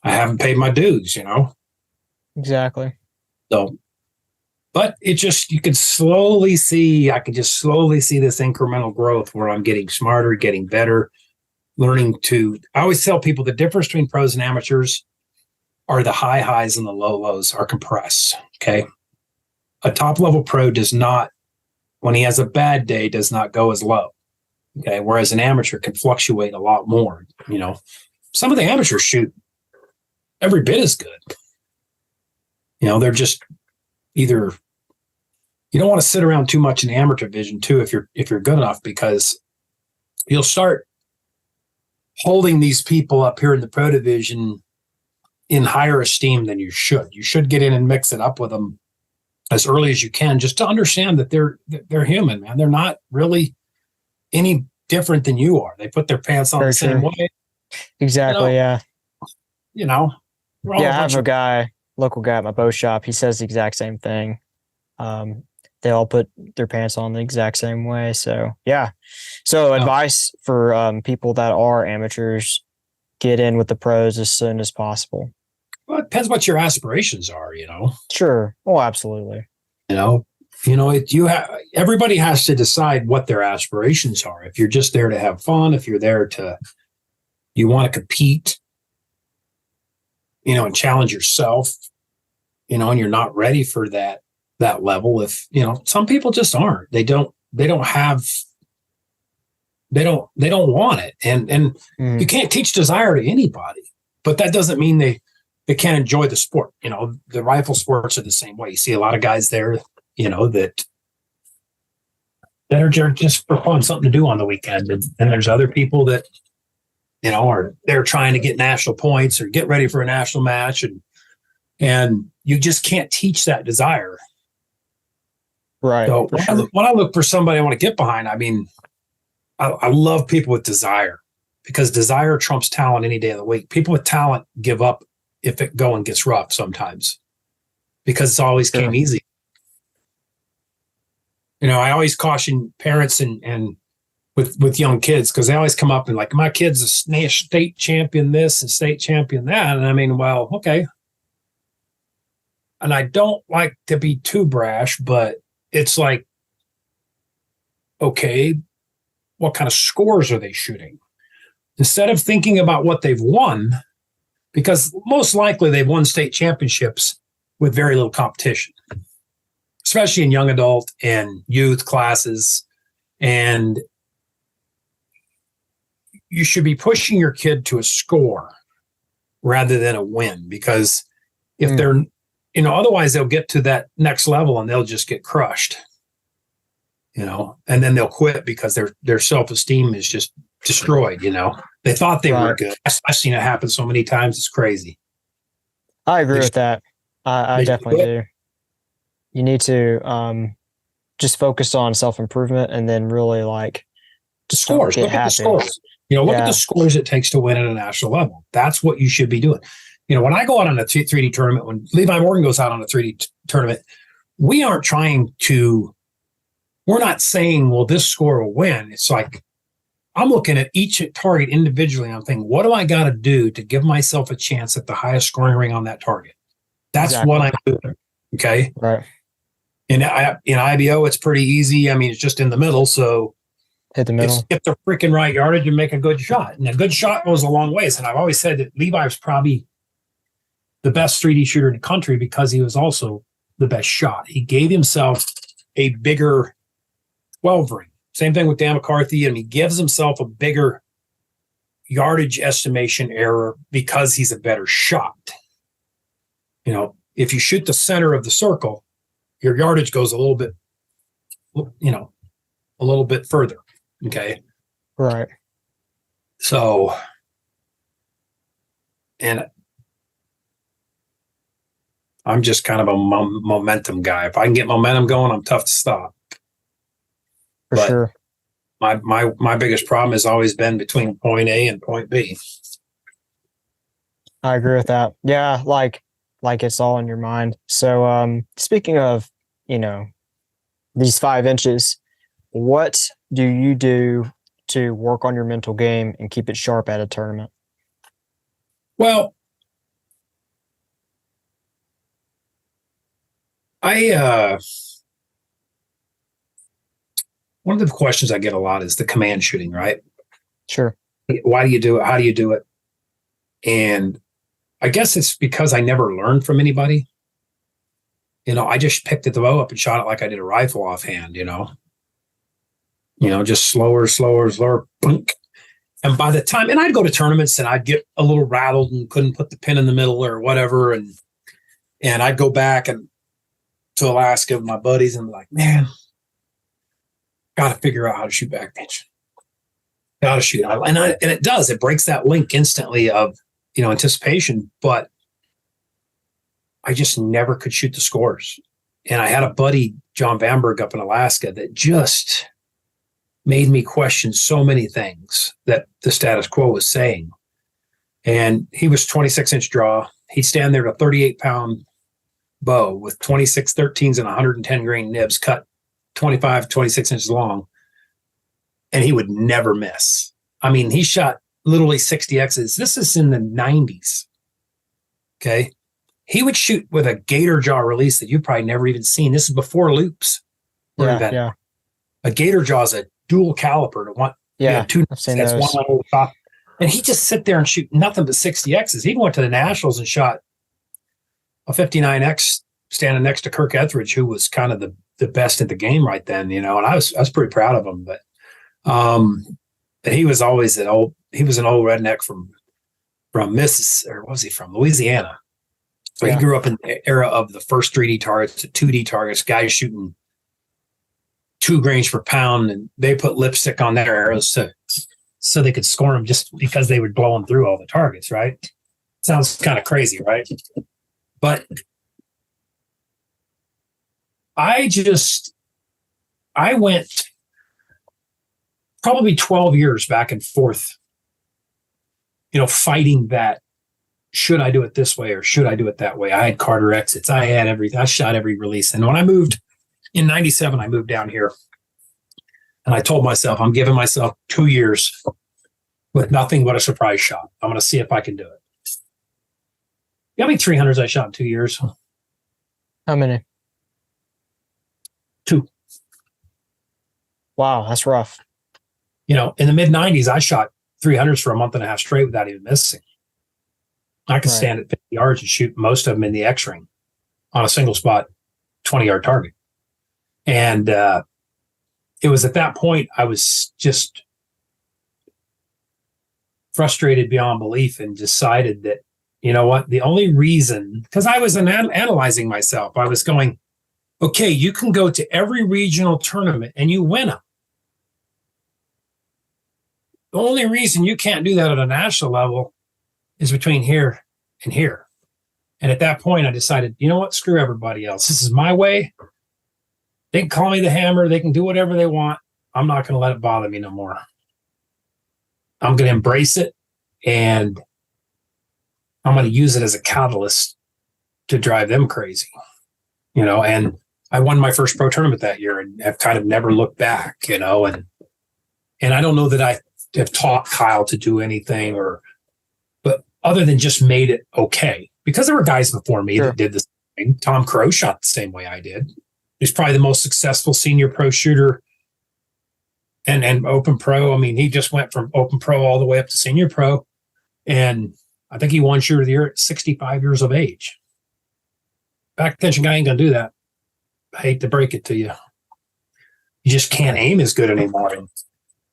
I haven't paid my dues, Exactly. So, but I could slowly see this incremental growth where I'm getting smarter, getting better, learning I always tell people the difference between pros and amateurs are the high highs and the low lows are compressed. Okay. a top level pro does not, when he has a bad day, does not go as low. Okay. Whereas an amateur can fluctuate a lot more. You know, some of the amateurs shoot every bit as good. You know, they're just either, you don't want to sit around too much in the amateur division too if you're good enough, because you'll start holding these people up here in the pro division in higher esteem than you should. You should get in and mix it up with them as early as you can, just to understand that they're human, man. They're not really any different than you are. They put their pants on Very the same true. way. Exactly. Yeah. You know, we're all Yeah. a I have bunch a of, guy, local guy at my bow shop. He says the exact same thing. They all put their pants on the exact same way. So yeah. So advice for people that are amateurs: get in with the pros as soon as possible. well, it depends what your aspirations are, you know. Sure. Oh, absolutely. Everybody has to decide what their aspirations are. If you're just there to have fun, if you're there you want to compete, you know, and challenge yourself, you know, and you're not ready for that level. If, you know, some people just aren't, they don't want it. And you can't teach desire to anybody, but that doesn't mean they can't enjoy the sport. You know, the rifle sports are the same way. You see a lot of guys there, you know, that are just for fun, something to do on the weekend. And there's other people that, you know, they're trying to get national points or get ready for a national match. And you just can't teach that desire. Right. So when I look for somebody I want to get behind, I mean, I love people with desire, because desire trumps talent any day of the week. People with talent give up if it going gets rough sometimes, because it's always came easy. You know, I always caution parents and with young kids, because they always come up and like, my kid's a state champion this and state champion that. And I mean, well, okay. And I don't like to be too brash, but it's like, okay, what kind of scores are they shooting? Instead of thinking about what they've won, because most likely they've won state championships with very little competition, especially in young adult and youth classes. And you should be pushing your kid to a score rather than a win, because if they're, you know, otherwise they'll get to that next level and they'll just get crushed, you know, and then they'll quit because their self-esteem is just destroyed. You know, they thought they were good. I've seen it happen so many times. It's crazy. I agree with that. I definitely do. You need to just focus on self-improvement and then really like the scores. Look at the scores. You know, look at the scores it takes to win at a national level. That's what you should be doing. You know, when I go out on a 3D tournament, when Levi Morgan goes out on a 3D tournament, we aren't we're not saying, well, this score will win. It's like, I'm looking at each target individually. And I'm thinking, what do I got to do to give myself a chance at the highest scoring ring on that target? That's what I'm doing. Okay. Right. In IBO, it's pretty easy. I mean, it's just in the middle. So hit the middle. Get the freaking right yardage and make a good shot. And a good shot goes a long ways. And I've always said that Levi was probably the best 3D shooter in the country because he was also the best shot. He gave himself a bigger 12 ring. Same thing with Dan McCarthy. And he gives himself a bigger yardage estimation error because he's a better shot. You know, if you shoot the center of the circle, your yardage goes a little bit, you know, a little bit further. Okay. Right. So, and I'm just kind of a momentum guy. If I can get momentum going, I'm tough to stop. For sure. My biggest problem has always been between point A and point B. I agree with that. Yeah, like it's all in your mind. So speaking of, you know, these 5 inches, what do you do to work on your mental game and keep it sharp at a tournament? Well, one of the questions I get a lot is the command shooting, right? Sure. Why do you do it? How do you do it? And I guess it's because I never learned from anybody. I just picked the bow up and shot it like I did a rifle offhand, just slower, boink. And by the time, and I'd go to tournaments and I'd get a little rattled and couldn't put the pin in the middle or whatever. And I'd go back to Alaska with my buddies and be like, man, got to figure out how to shoot back tension. Got to shoot. And it does. It breaks that link instantly of, anticipation. But I just never could shoot the scores. And I had a buddy, John Bamberg, up in Alaska that just made me question so many things that the status quo was saying. And he was 26-inch draw. He'd stand there with a 38-pound bow with 26 13s and 110 grain nibs cut 25, 26 inches long. And he would never miss. I mean, he shot literally 60 X's. This is in the 90s. Okay. He would shoot with a gator jaw release that you've probably never even seen. This is before loops were invented. Yeah. A gator jaw is a dual caliper to one. Two. I've seen that's those. one on the top. And he just sit there and shoot nothing but 60 X's. He went to the Nationals and shot a 59X standing next to Kirk Etheridge, who was kind of the best at the game right then, and I was pretty proud of him. But he was always an old redneck from Mississippi, or was he from Louisiana? So he grew up in the era of the first 3D targets, the 2D targets, guys shooting 2 grains per pound, and they put lipstick on their arrows so they could score them just because they would blow them through all the targets, right? Sounds kind of crazy, right? But I went probably 12 years back and forth, fighting that. Should I do it this way or should I do it that way? I had Carter exits. I had everything. I shot every release. And when I moved in 97, I moved down here and I told myself, I'm giving myself 2 years with nothing but a surprise shot. I'm going to see if I can do it. You know how many 300s I shot in 2 years? How many? 2. Wow, that's rough. In the mid 90s, I shot 300s for a month and a half straight without even missing. I could stand at 50 yards and shoot most of them in the X ring on a single spot, 20-yard target. And it was at that point I was just frustrated beyond belief and decided that, the only reason, because I was analyzing myself, I was going, okay, you can go to every regional tournament and you win them. The only reason you can't do that at a national level is between here and here. And at that point, I decided, screw everybody else. This is my way. They can call me the Hammer. They can do whatever they want. I'm not going to let it bother me no more. I'm going to embrace it, and I'm going to use it as a catalyst to drive them crazy. And I won my first pro tournament that year and have kind of never looked back, and I don't know that I have taught Kyle to do anything but other than just made it okay, because there were guys before me that did the same thing. Tom Crow shot the same way I did. He's probably the most successful senior pro shooter and open pro. I mean, he just went from open pro all the way up to senior pro. And I think he won shooter of the year at 65 years of age. Back tension guy ain't going to do that. I hate to break it to you. You just can't aim as good anymore.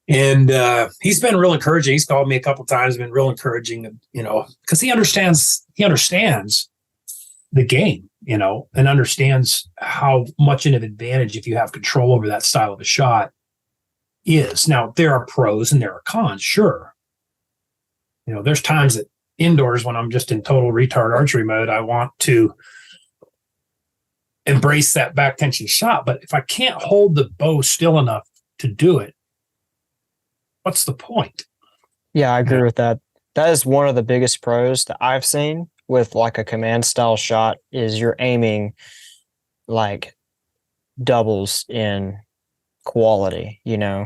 And he's been real encouraging. He's called me a couple of times, been real encouraging, because he understands the game, and understands how much of an advantage, if you have control over that style of a shot, is. Now, there are pros and there are cons, sure. There's times that indoors when I'm just in total retard archery mode, I want to embrace that back tension shot. But if I can't hold the bow still enough to do it, what's the point? Yeah, I agree with that. That is one of the biggest pros that I've seen with like a command style shot is you're aiming like doubles in quality, Yeah,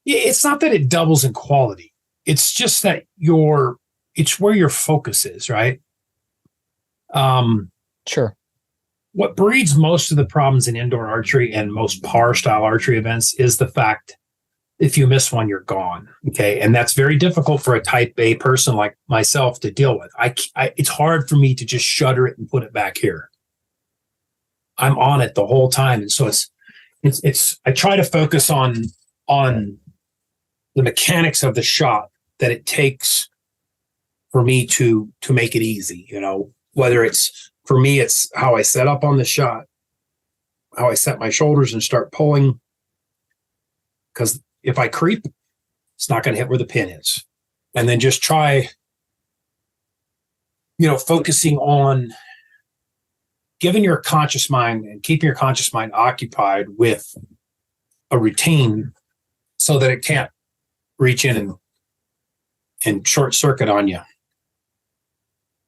it's not that it doubles in quality. It's just that it's where your focus is, right? Sure. What breeds most of the problems in indoor archery and most par style archery events is the fact if you miss one, you're gone. Okay. And that's very difficult for a type A person like myself to deal with. It's hard for me to just shutter it and put it back here. I'm on it the whole time. And so I try to focus on the mechanics of the shot that it takes for me to make it easy, whether it's, for me, it's how I set up on the shot, how I set my shoulders and start pulling. Because if I creep, it's not going to hit where the pin is. And then just try, focusing on giving your conscious mind and keeping your conscious mind occupied with a routine so that it can't reach in and short circuit on you.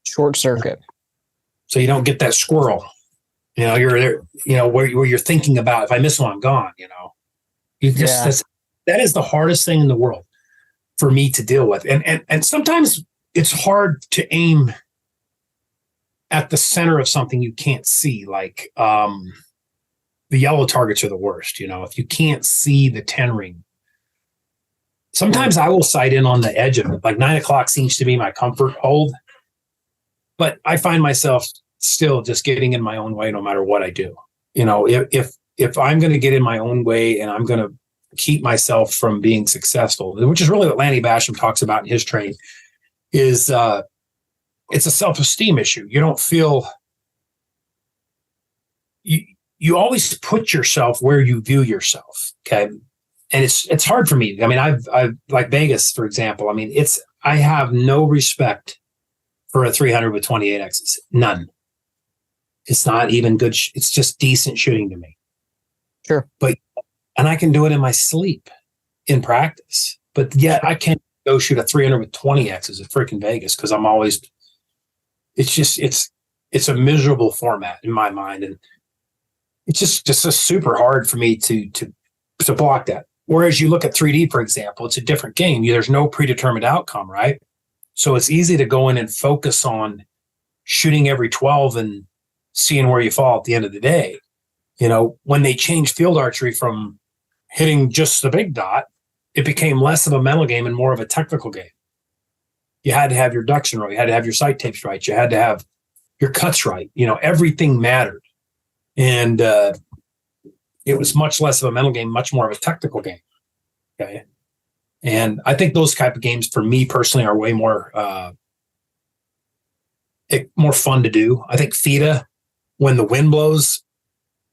Short circuit. So you don't get that squirrel. You're there, where you're thinking about, if I miss one, I'm gone, You just, that is the hardest thing in the world for me to deal with. And sometimes it's hard to aim at the center of something you can't see. Like the yellow targets are the worst, if you can't see the 10 ring. Sometimes I will sight in on the edge of it. Like 9 o'clock seems to be my comfort hold. But I find myself still just getting in my own way no matter what I do. If I'm going to get in my own way and I'm going to keep myself from being successful, which is really what Lanny Basham talks about in his training, is it's a self-esteem issue. You don't feel you always put yourself where you view yourself. Okay. And it's hard for me. I mean, I've like Vegas, for example. I mean, I have no respect for a 300 with 28 X's. None. It's not even good. It's just decent shooting to me. Sure. And I can do it in my sleep in practice, but yet I can't go shoot a 300 with 20 X's at freaking Vegas. Cause I'm always, it's a miserable format in my mind. And it's just super hard for me to block that. Whereas you look at 3D, for example, it's a different game. There's no predetermined outcome, right? So it's easy to go in and focus on shooting every 12 and seeing where you fall at the end of the day. When they changed field archery from hitting just the big dot, it became less of a mental game and more of a technical game. You had to have your ducks in a row. You had to have your sight tapes right. You had to have your cuts right. Everything mattered. And it was much less of a mental game, much more of a technical game. Okay. And I think those type of games for me personally are way more fun to do. I think FIDA, when the wind blows,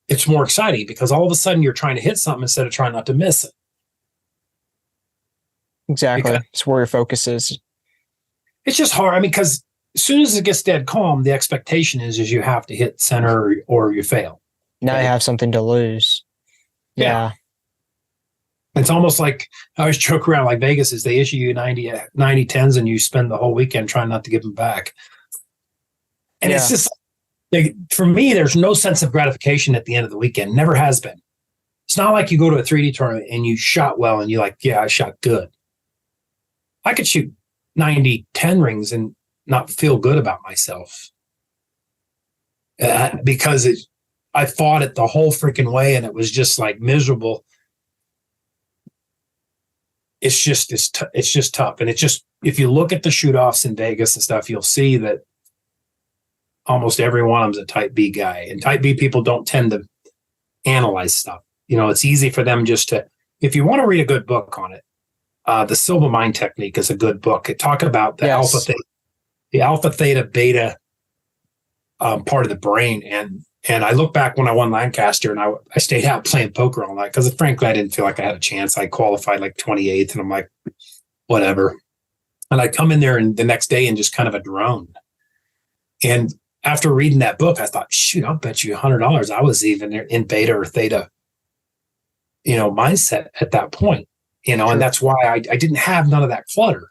it's more exciting because all of a sudden you're trying to hit something instead of trying not to miss it. Exactly. It's where your focus is. It's just hard. I mean, because as soon as it gets dead calm, the expectation is you have to hit center or you fail. Now you have something to lose. Yeah. It's almost like I always joke around like Vegas is they issue you 90 10s and you spend the whole weekend trying not to give them back. And it's just, for me, there's no sense of gratification at the end of the weekend. Never has been. It's not like you go to a 3D tournament and you shot well and you're like, yeah, I shot good. I could shoot 90 10 rings and not feel good about myself because I fought it the whole freaking way and it was just like miserable. It's just tough. And it's just, if you look at the shoot-offs in Vegas and stuff, you'll see that almost every one of them's a type B guy. And type B people don't tend to analyze stuff. It's easy for them just to, if you want to read a good book on it, the Silva Mind Technique is a good book. It talks about the alpha theta beta part of the brain. And I look back when I won Lancaster and I stayed out playing poker all night because frankly, I didn't feel like I had a chance. I qualified like 28th and I'm like, whatever. And I come in there and the next day and just kind of a drone. And after reading that book, I thought, shoot, I'll bet you $100 I was even in beta or theta, mindset at that point, Sure. And that's why I didn't have none of that clutter,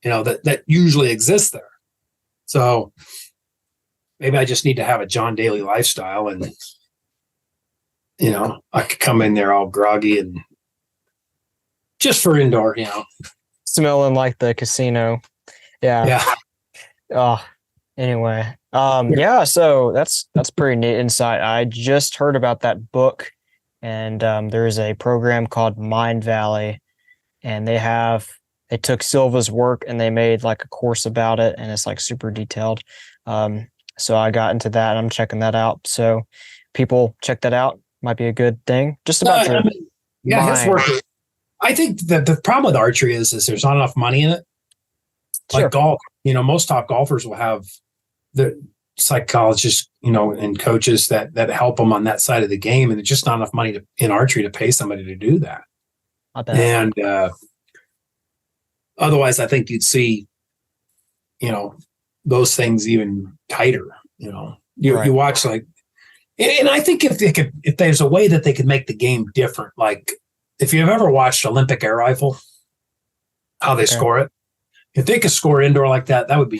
that usually exists there. So maybe I just need to have a John Daly lifestyle and, I could come in there all groggy and just for indoor, Smelling like the casino. Yeah. Yeah. Oh, anyway. So that's pretty neat insight. I just heard about that book and there is a program called Mind Valley and they took Silva's work and they made like a course about it and it's like super detailed. So I got into that and I'm checking that out. So people check that out. Might be a good thing. Just about to his work. I think that the problem with archery is there's not enough money in it. Sure. Like golf, most top golfers will have the psychologists, and coaches that help them on that side of the game, and it's just not enough money in archery to pay somebody to do that. And otherwise, I think you'd see, those things even tighter. You watch and I think if there's a way that they could make the game different, like if you've ever watched Olympic air rifle, how they score it, if they could score indoor like that, that would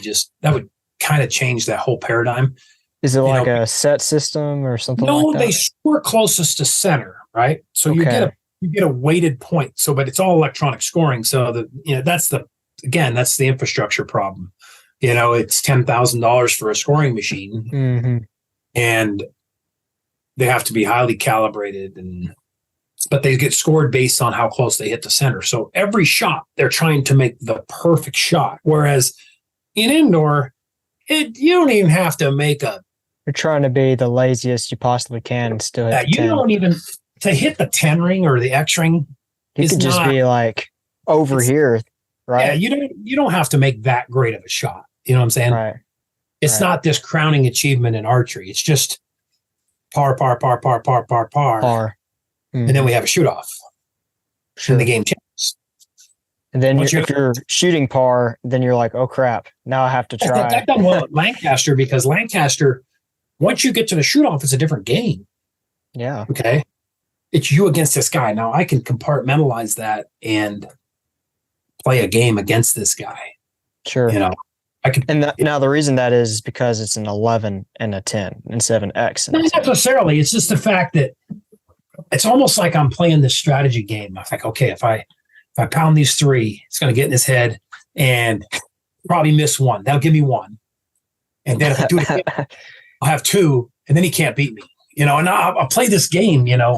kind of change that whole paradigm. Is it like a set system or something like that? No, they score closest to center, right? So you get a weighted point. So, but it's all electronic scoring. So that's the infrastructure problem. It's $10,000 for a scoring machine, and they have to be highly calibrated, but they get scored based on how close they hit the center. So every shot they're trying to make the perfect shot. Whereas in indoor, you don't even have to make You're trying to be the laziest you possibly can and still hit the 10. Don't even to hit the 10 ring or the X ring. You could just be like over here, right? Yeah, you don't have to make that great of a shot. You know what I'm saying? Right. It's not this crowning achievement in archery. It's just par. And then we have a shoot off. Sure. And the game changes. And then if you're shooting par, then you're like, oh crap, now I have to try. I've done well at Lancaster because Lancaster, once you get to the shoot off, it's a different game. Yeah. Okay. It's you against this guy. Now I can compartmentalize that and play a game against this guy. Sure. Now the reason that is because it's an 11 and a 10 instead of an X. Not necessarily. It's just the fact that it's almost like I'm playing this strategy game. I'm like, okay, if I pound these three, it's going to get in his head and probably miss one. That'll give me one. And then if I do it again, I'll have two, and then he can't beat me. And I'll play this game, and I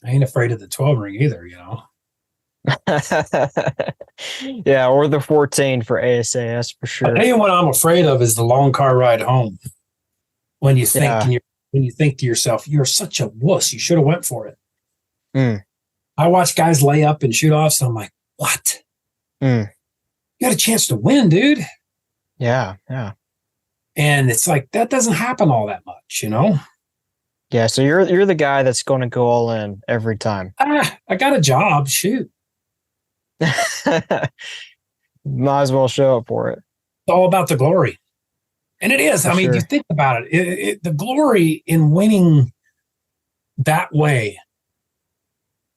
ain't afraid of the 12 ring either, Yeah, or the 14 for ASAS for sure. I'll tell you what I'm afraid of is the long car ride home. When you think when you think to yourself, you're such a wuss, you should have went for it. I watch guys lay up and shoot off, so I'm like, what? You got a chance to win, dude. Yeah. And it's like that doesn't happen all that much, Yeah, so you're the guy that's going to go all in every time. I got a job. Shoot. Might as well show up for it. It's all about the glory. And it is. For you think about it, the glory in winning that way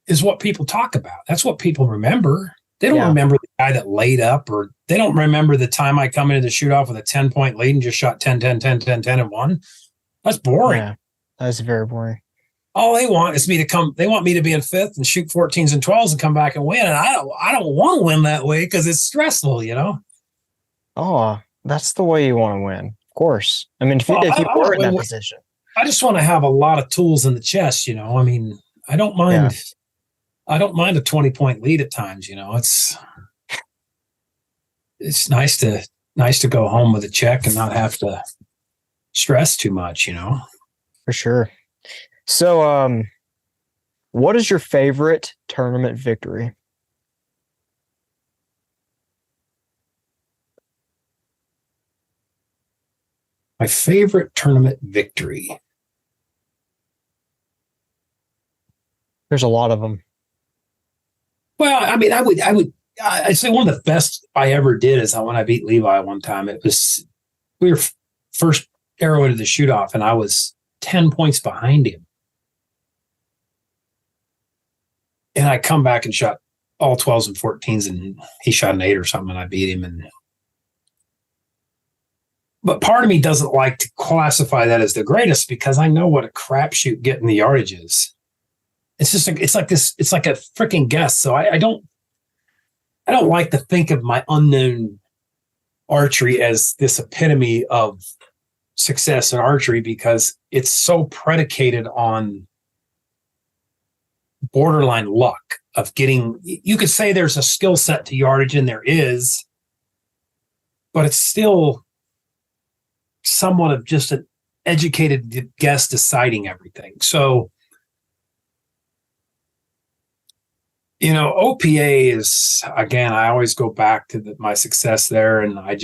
is what people talk about. That's what people remember. They don't remember the guy that laid up, or they don't remember the time I come into the shoot off with a 10-point lead and just shot 10, 10, 10, 10, 10, and 1. That's boring. Yeah, that's very boring. All they want is me to come. They want me to be in 5th and shoot 14s and 12s and come back and win. And I don't want to win that way because it's stressful, Oh, that's the way you want to win. Of course. I mean, if you were in that position. I just want to have a lot of tools in the chest, I don't mind. Yeah. I don't mind a 20-point lead at times, It's nice to go home with a check and not have to stress too much, For sure. So, what is your favorite tournament victory? My favorite tournament victory. There's a lot of them. Well, I'd say one of the best I ever did is when I beat Levi one time. We were first arrow into the shoot off, and I was 10 points behind him. And I come back and shot all 12s and 14s, and he shot an 8 or something, and I beat him. But part of me doesn't like to classify that as the greatest because I know what a crapshoot getting the yardage is. It's like a freaking guess. So I don't like to think of my unknown archery as this epitome of success in archery because it's so predicated on borderline luck of getting. You could say there's a skill set to yardage, and there is, but it's still somewhat of just an educated guess deciding everything. So, OPA is, again, I always go back to my success there. And I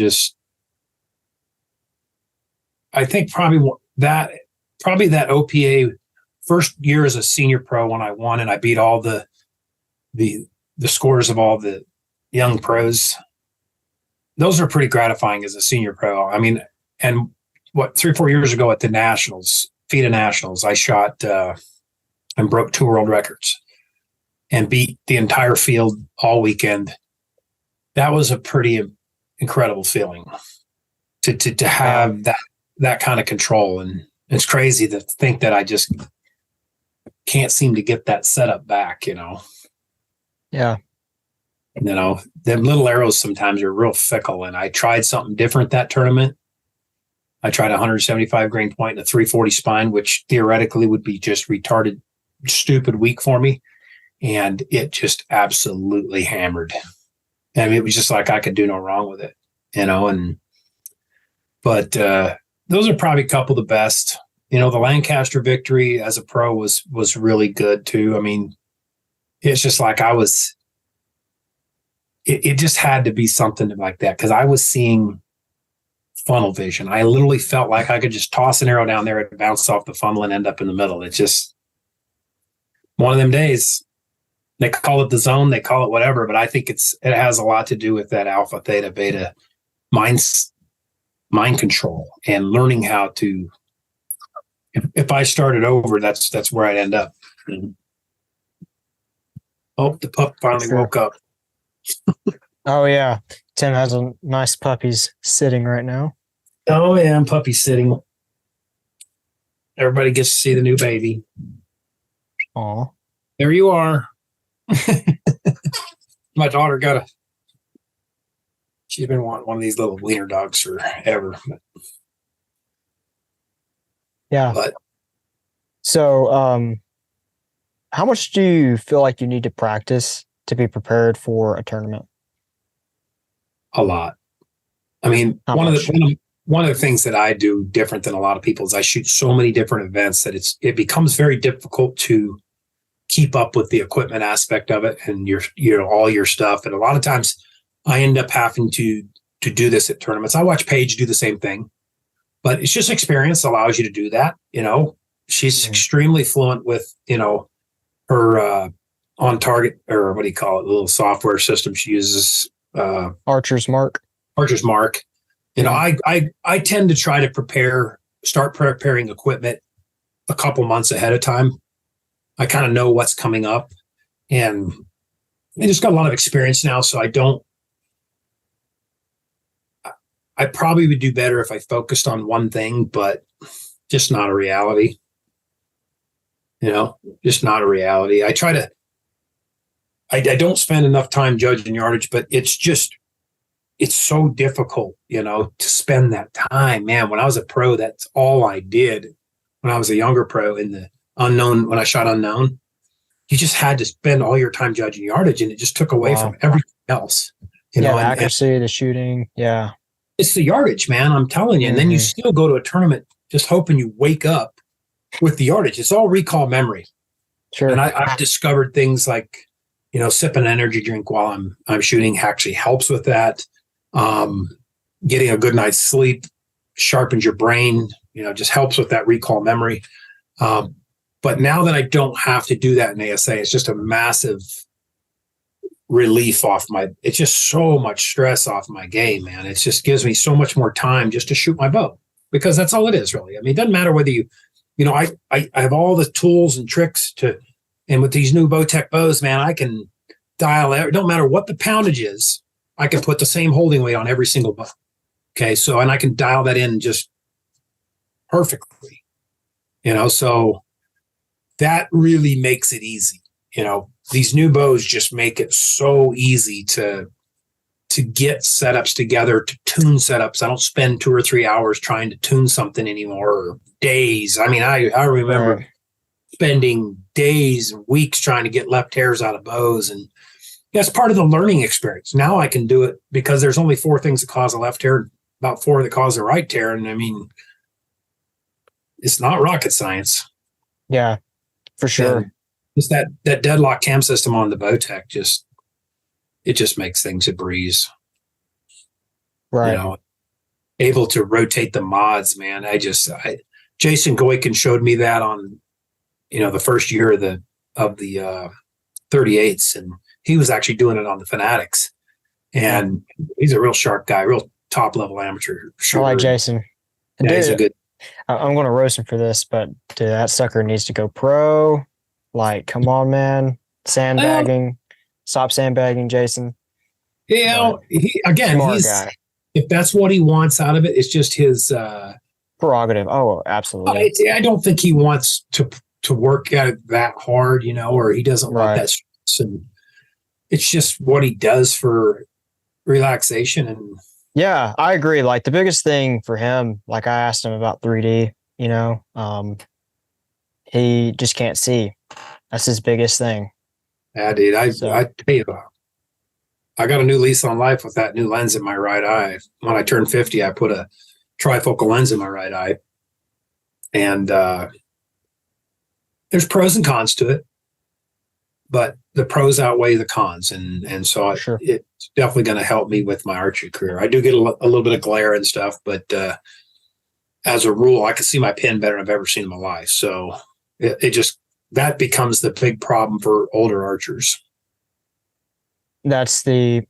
think probably that OPA first year as a senior pro when I won and I beat all the scores of all the young pros. Those are pretty gratifying as a senior pro. I mean, and 3 or 4 years ago at the Nationals, FIDA Nationals, I shot and broke 2 world records and beat the entire field all weekend. That was a pretty incredible feeling to have that kind of control. And it's crazy to think that I just can't seem to get that setup back, Yeah. Them little arrows sometimes are real fickle. And I tried something different that tournament. I tried a 175 grain point and a 340 spine, which theoretically would be just retarded, stupid weak for me. And it just absolutely hammered. I mean, it was just like I could do no wrong with it, but those are probably a couple of the best. The Lancaster victory as a pro was really good too. I mean, it's just like it just had to be something like that because I was seeing funnel vision. I literally felt like I could just toss an arrow down there and bounce off the funnel and end up in the middle. It's just one of them days. They call it the zone, they call it whatever, but I think it has a lot to do with that alpha, theta, beta mind control and learning how to. If I started over, that's where I'd end up. Oh, the pup finally woke up. Oh yeah, Tim has a nice puppies sitting right now. Oh yeah, I'm puppy sitting. Everybody gets to see the new baby. Aw, there you are. My daughter she's been wanting one of these little wiener dogs forever. Yeah. So, how much do you feel like you need to practice to be prepared for a tournament? A lot. I mean, one of the things that I do different than a lot of people is I shoot so many different events that it becomes very difficult to keep up with the equipment aspect of it and all your stuff. And a lot of times I end up having to do this at tournaments. I watch Paige do the same thing, but it's just experience allows you to do that. She's extremely fluent with, her on target, or what do you call it? The little software system she uses. Archer's Mark. I tend to try to start preparing equipment a couple months ahead of time. I kind of know what's coming up and I just got a lot of experience now. So I probably would do better if I focused on one thing, but just not a reality. Just not a reality. I don't spend enough time judging yardage, but it's so difficult, to spend that time, man. When I was a pro, that's all I did. When I was a younger pro in the unknown, when I shot unknown, you just had to spend all your time judging yardage and it just took away from everything else. The accuracy, the shooting. Yeah. It's the yardage, man. I'm telling you. And then you still go to a tournament just hoping you wake up with the yardage. It's all recall memory. Sure. And I've discovered things like, sipping an energy drink while I'm shooting actually helps with that. Getting a good night's sleep sharpens your brain, just helps with that recall memory. But now that I don't have to do that in ASA, it's just a massive relief it's just so much stress off my game, man. It just gives me so much more time just to shoot my bow because that's all it is really. I mean, it doesn't matter whether I have all the tools and tricks and with these new Bowtech bows, man, I can dial it. It don't matter what the poundage is. I can put the same holding weight on every single bow. Okay. So, and I can dial that in just perfectly, so that really makes it easy. These new bows just make it so easy to get setups together, to tune setups. I don't spend 2 or 3 hours trying to tune something anymore, or days. I mean, I remember spending days and weeks trying to get left hairs out of bows. And that's part of the learning experience. Now I can do it because there's only 4 things that cause a left hair. about 4 that cause the right tear. And I mean, it's not rocket science. Yeah, for sure. And just that deadlock cam system on the Bowtech it just makes things a breeze. Right. You know, able to rotate the mods, man. Jason Goykin showed me that on, the first year of the 38s, and he was actually doing it on the Fanatics. And he's a real sharp guy, real top level amateur shooter. I like Jason. Yeah, dude, he's a good. I'm going to roast him for this, but dude, that sucker needs to go pro. Like, come on, man. Sandbagging. Stop sandbagging, Jason. Smart guy. If that's what he wants out of it, it's just his prerogative. Oh, absolutely. I don't think he wants to work at it that hard, or he doesn't want that stress. And it's just what he does for relaxation. And yeah, I agree. Like the biggest thing for him, like I asked him about 3D, he just can't see. That's his biggest thing. Yeah, dude. I tell you, I got a new lease on life with that new lens in my right eye. When I turned 50, I put a trifocal lens in my right eye. And there's pros and cons to it, but the pros outweigh the cons. And so it's definitely going to help me with my archery career. I do get a little bit of glare and stuff, but as a rule, I can see my pin better than I've ever seen in my life. So that becomes the big problem for older archers. That's the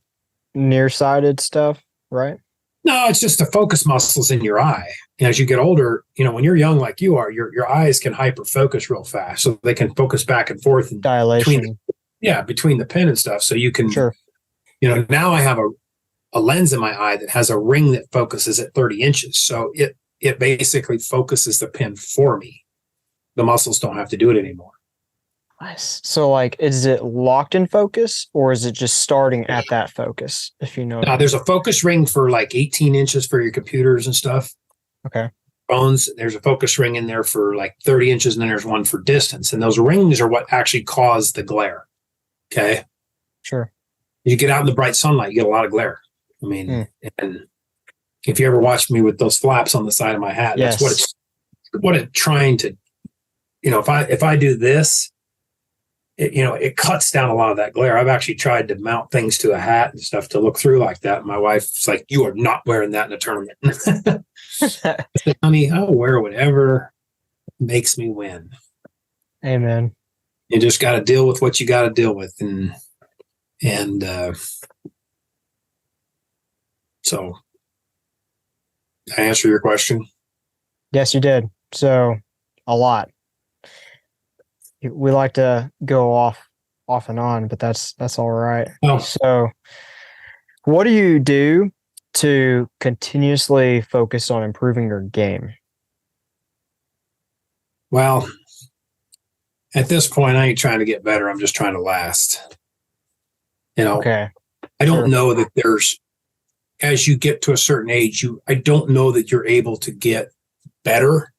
nearsighted stuff, right? No, it's just the focus muscles in your eye. And as you get older, when you're young like you are, your eyes can hyper focus real fast, so they can focus back and forth and dilation. Between the pin and stuff. So you can, now I have a lens in my eye that has a ring that focuses at 30 inches. So it basically focuses the pin for me. The muscles don't have to do it anymore. Nice. So, like, is it locked in focus, or is it just starting at that focus? If you know. Now, there's a focus ring for like 18 inches for your computers and stuff. Okay. Phones. There's a focus ring in there for like 30 inches, and then there's one for distance. And those rings are what actually cause the glare. Okay. Sure. You get out in the bright sunlight, you get a lot of glare. I mean, and if you ever watched me with those flaps on the side of my hat, that's what it's trying to. If I do this. It cuts down a lot of that glare. I've actually tried to mount things to a hat and stuff to look through like that. My wife's like, "You are not wearing that in a tournament." I said, "Honey, I'll wear whatever makes me win." Amen. You just got to deal with what you got to deal with, and so I answer your question. Yes, you did. So a lot. We like to go off and on, but that's all right. Oh. So what do you do to continuously focus on improving your game? Well, at this point, I ain't trying to get better. I'm just trying to last. Okay. I don't know that as you get to a certain age, I don't know that you're able to get better.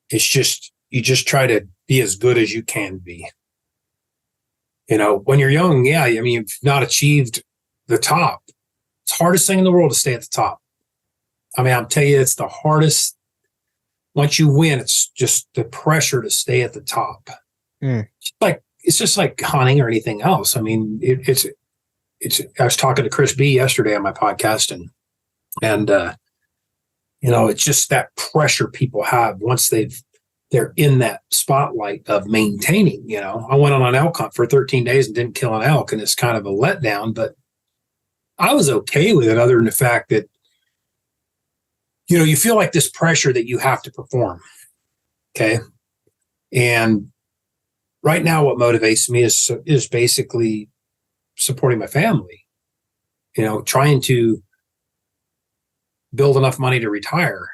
It's just, you just try to be as good as you can be. When you're young, you've not achieved the top. It's the hardest thing in the world to stay at the top. I mean, I'll tell you, it's the hardest. Once you win, it's just the pressure to stay at the top. It's just like hunting or anything else. I mean, it's. I was talking to Chris B yesterday on my podcast, and it's just that pressure people have once they're in that spotlight of maintaining. I went on an elk hunt for 13 days and didn't kill an elk, and it's kind of a letdown, but I was okay with it, other than the fact that, you feel like this pressure that you have to perform. Okay. And right now what motivates me is basically supporting my family, trying to build enough money to retire,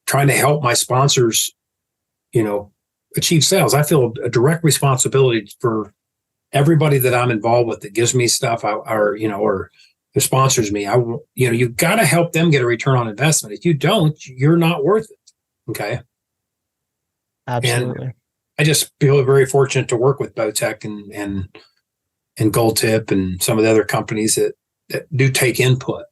trying to help my sponsors, achieve sales. I feel a direct responsibility for everybody that I'm involved with that gives me stuff or that sponsors me. You got to help them get a return on investment. If you don't, you're not worth it. Okay. Absolutely. And I just feel very fortunate to work with Bowtech and Gold Tip and some of the other companies that that do take input,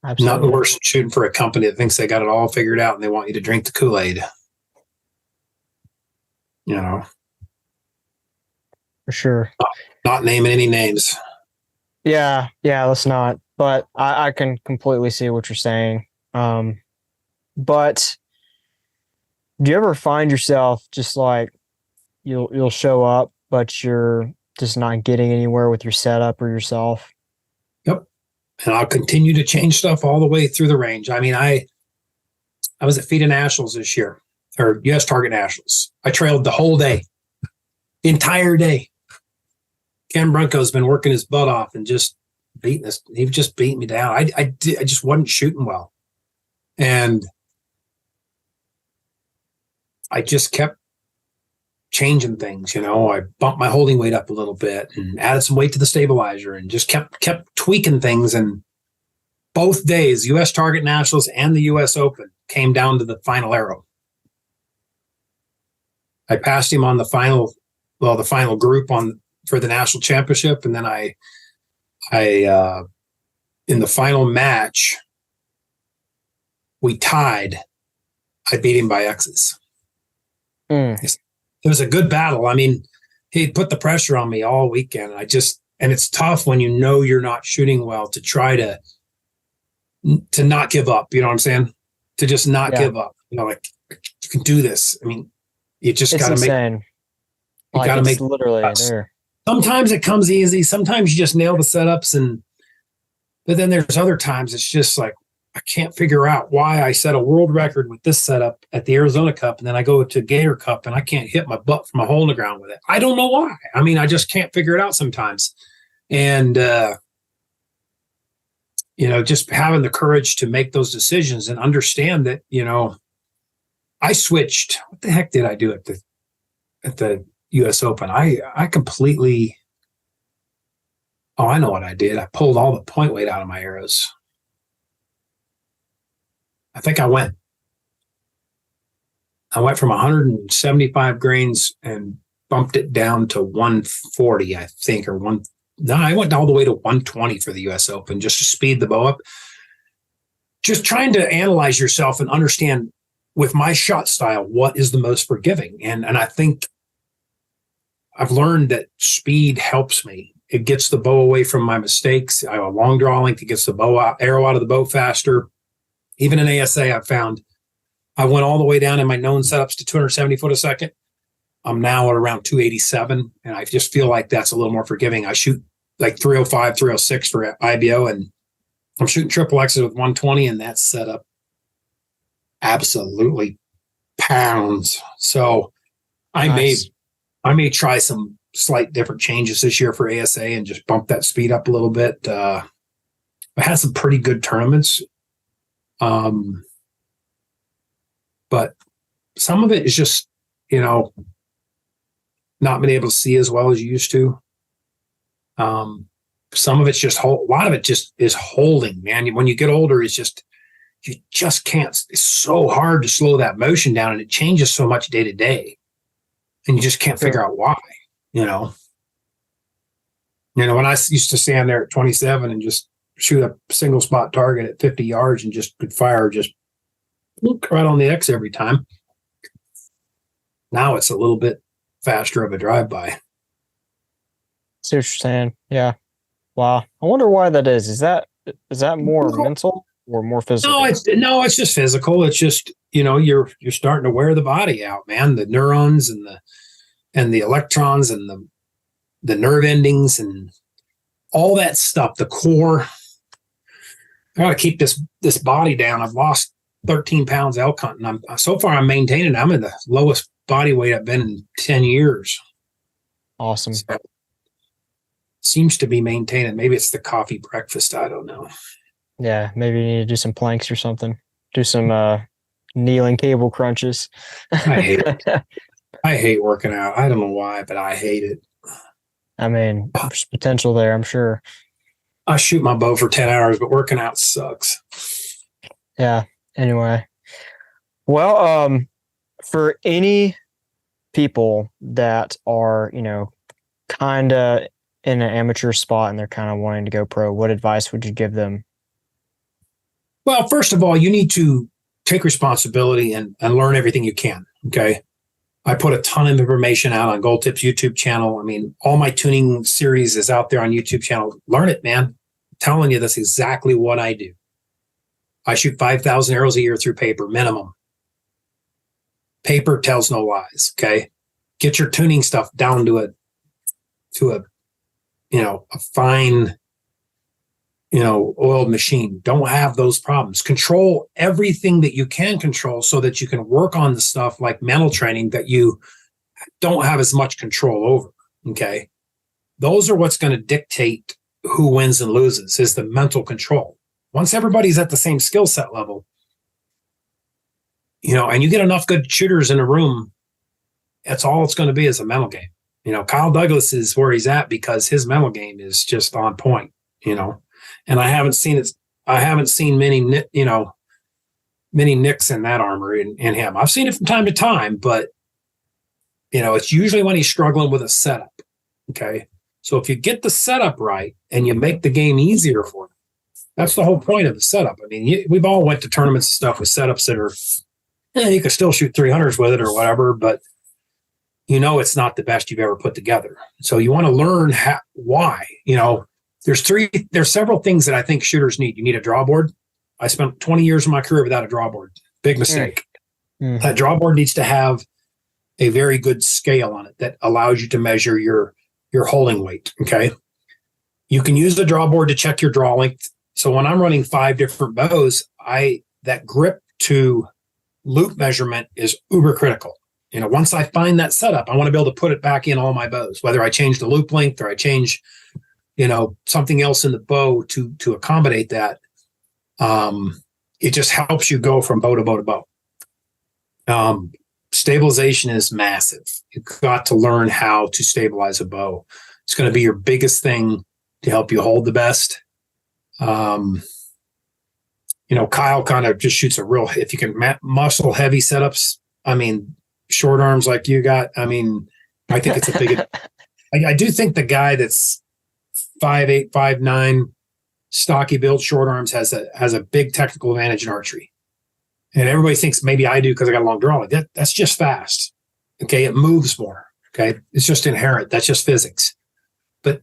Absolutely. Nothing worse than shooting for a company that thinks they got it all figured out and they want you to drink the Kool-Aid. For sure. Not naming any names. Yeah, let's not. But I can completely see what you're saying. But do you ever find yourself just like you'll show up, but you're just not getting anywhere with your setup or yourself? Yep. And I'll continue to change stuff all the way through the range. I mean, I was at FIDA Nationals this year, or U.S. Target Nationals. I trailed the whole day, the entire day. Cam Brunko's been working his butt off and just beating us. He just beat me down. I just wasn't shooting well. And I just kept changing things, I bumped my holding weight up a little bit and added some weight to the stabilizer and just kept tweaking things. And both days, U.S. Target Nationals and the U.S. Open, came down to the final arrow. I passed him on the final group for the national championship. And then I in the final match, we tied. I beat him by X's. It was a good battle. I mean, he put the pressure on me all weekend. And it's tough when you're not shooting well to try to not give up. You know what I'm saying? To just not give up. Like, you can do this. I mean, you just got to make. You got to make literally there. Sometimes it comes easy. Sometimes you just nail the setups, but then there's other times it's just like, I can't figure out why I set a world record with this setup at the Arizona Cup, and then I go to Gator Cup and I can't hit my butt from a hole in the ground with it. I don't know why. I mean, I just can't figure it out sometimes. And, just having the courage to make those decisions and understand that, I switched. What the heck did I do at the U.S. Open? I completely, I know what I did. I pulled all the point weight out of my arrows. I think I went from 175 grains and bumped it down to 140, I think, I went all the way to 120 for the U.S. Open just to speed the bow up. Just trying to analyze yourself and understand with my shot style, what is the most forgiving. And I think I've learned that speed helps me. It gets the bow away from my mistakes. I have a long draw length. It gets the arrow out of the bow faster. Even in ASA, I've found I went all the way down in my known setups to 270 foot a second. I'm now at around 287, and I just feel like that's a little more forgiving. I shoot like 305, 306 for IBO, and I'm shooting triple X's with 120, and that setup absolutely pounds. So I may try some slight different changes this year for ASA and just bump that speed up a little bit. I had some pretty good tournaments. But some of it is just, not being able to see as well as you used to. Some of it's just a lot of it just is holding, man. When you get older, you just can't. It's so hard to slow that motion down, and it changes so much day to day, and you just can't figure out why. When I used to stand there at 27 and just shoot a single spot target at 50 yards and just could fire just right on the X every time. Now it's a little bit faster of a drive-by. See what you're saying. Yeah. Wow. I wonder why that is. Is that more mental or more physical? No, it's just physical. It's just, you're starting to wear the body out, man. The neurons and the electrons and the nerve endings and all that stuff, the core. I got to keep this body down. I've lost 13 pounds elk hunting. I'm maintaining. I'm in the lowest body weight I've been in 10 years. Awesome. So, seems to be maintaining. Maybe it's the coffee breakfast. I don't know. Yeah, maybe you need to do some planks or something. Do some kneeling cable crunches. I hate it. I hate working out. I don't know why, but I hate it. I mean, there's potential there, I'm sure. I shoot my bow for 10 hours, but working out sucks. Yeah. Anyway. Well, for any people that are, kind of in an amateur spot and they're kind of wanting to go pro, what advice would you give them? Well, first of all, you need to take responsibility and learn everything you can. Okay. I put a ton of information out on Gold Tips YouTube channel. I mean, all my tuning series is out there on YouTube channel. Learn it, man. I'm telling you, that's exactly what I do. I shoot 5,000 arrows a year through paper, minimum. Paper tells no lies. Okay. Get your tuning stuff down to a fine, oiled machine. Don't have those problems. Control everything that you can control so that you can work on the stuff like mental training that you don't have as much control over. Okay. Those are what's going to dictate who wins and loses, is the mental control. Once everybody's at the same skill set level, and you get enough good shooters in a room, that's all it's going to be, is a mental game. Kyle Douglas is where he's at because his mental game is just on point, and I haven't seen it. I haven't seen many nicks in that armor in him. I've seen it from time to time, but it's usually when he's struggling with a setup. Okay. So if you get the setup right and you make the game easier for him, that's the whole point of the setup. I mean, we've all went to tournaments and stuff with setups that are, you can still shoot 300s with it or whatever, but it's not the best you've ever put together. So you want to learn why. There's several things that I think shooters need. You need a drawboard. I spent 20 years of my career without a drawboard. Big mistake. Mm-hmm. That drawboard needs to have a very good scale on it that allows you to measure your holding weight. Okay. You can use the drawboard to check your draw length. So when I'm running 5 different bows, that grip to loop measurement is uber critical. Once I find that setup, I want to be able to put it back in all my bows, whether I change the loop length or I change, something else in the bow to accommodate that. It just helps you go from bow to bow to bow. Stabilization is massive. You've got to learn how to stabilize a bow. It's going to be your biggest thing to help you hold the best. Kyle kind of just shoots if you can muscle heavy setups, short arms like you got, I think it's a big, I do think the guy that's 5'8", 5'9", stocky build, short arms has a big technical advantage in archery. And everybody thinks maybe I do because I got a long draw. That's just fast. Okay. It moves more. Okay. It's just inherent. That's just physics. But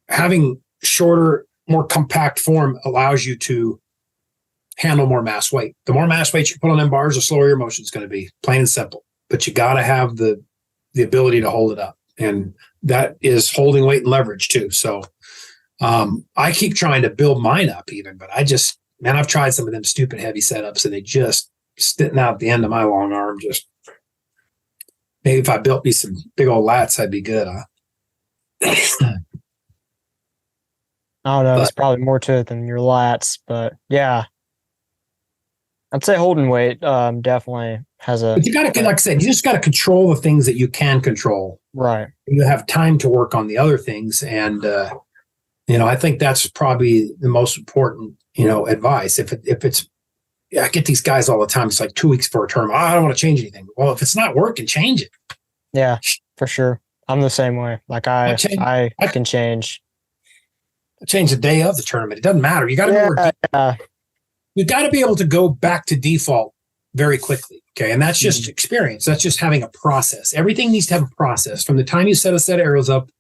having shorter, more compact form allows you to handle more mass weight. The more mass weight you put on them bars, the slower your motion is going to be, plain and simple. But you got to have the ability to hold it up. And that is holding weight and leverage too. So I keep trying to build mine up even, but I've tried some of them stupid heavy setups and they just sitting out the end of my long arm. Just maybe if I built me some big old lats, I'd be good. I don't know. There's probably more to it than your lats, but yeah. I'd say holding weight definitely has a. But you got to, like I said, you just got to control the things that you can control. Right. You have time to work on the other things, and I think that's probably the most important, advice. If it's, I get these guys all the time. It's like 2 weeks for a tournament. I don't want to change anything. Well, if it's not working, change it. Yeah, for sure. I'm the same way. Like I can change. I change the day of the tournament. It doesn't matter. You got to you got to be able to go back to default very quickly. Okay. And that's just experience. That's just having a process. Everything needs to have a process. From the time you set a set of arrows up,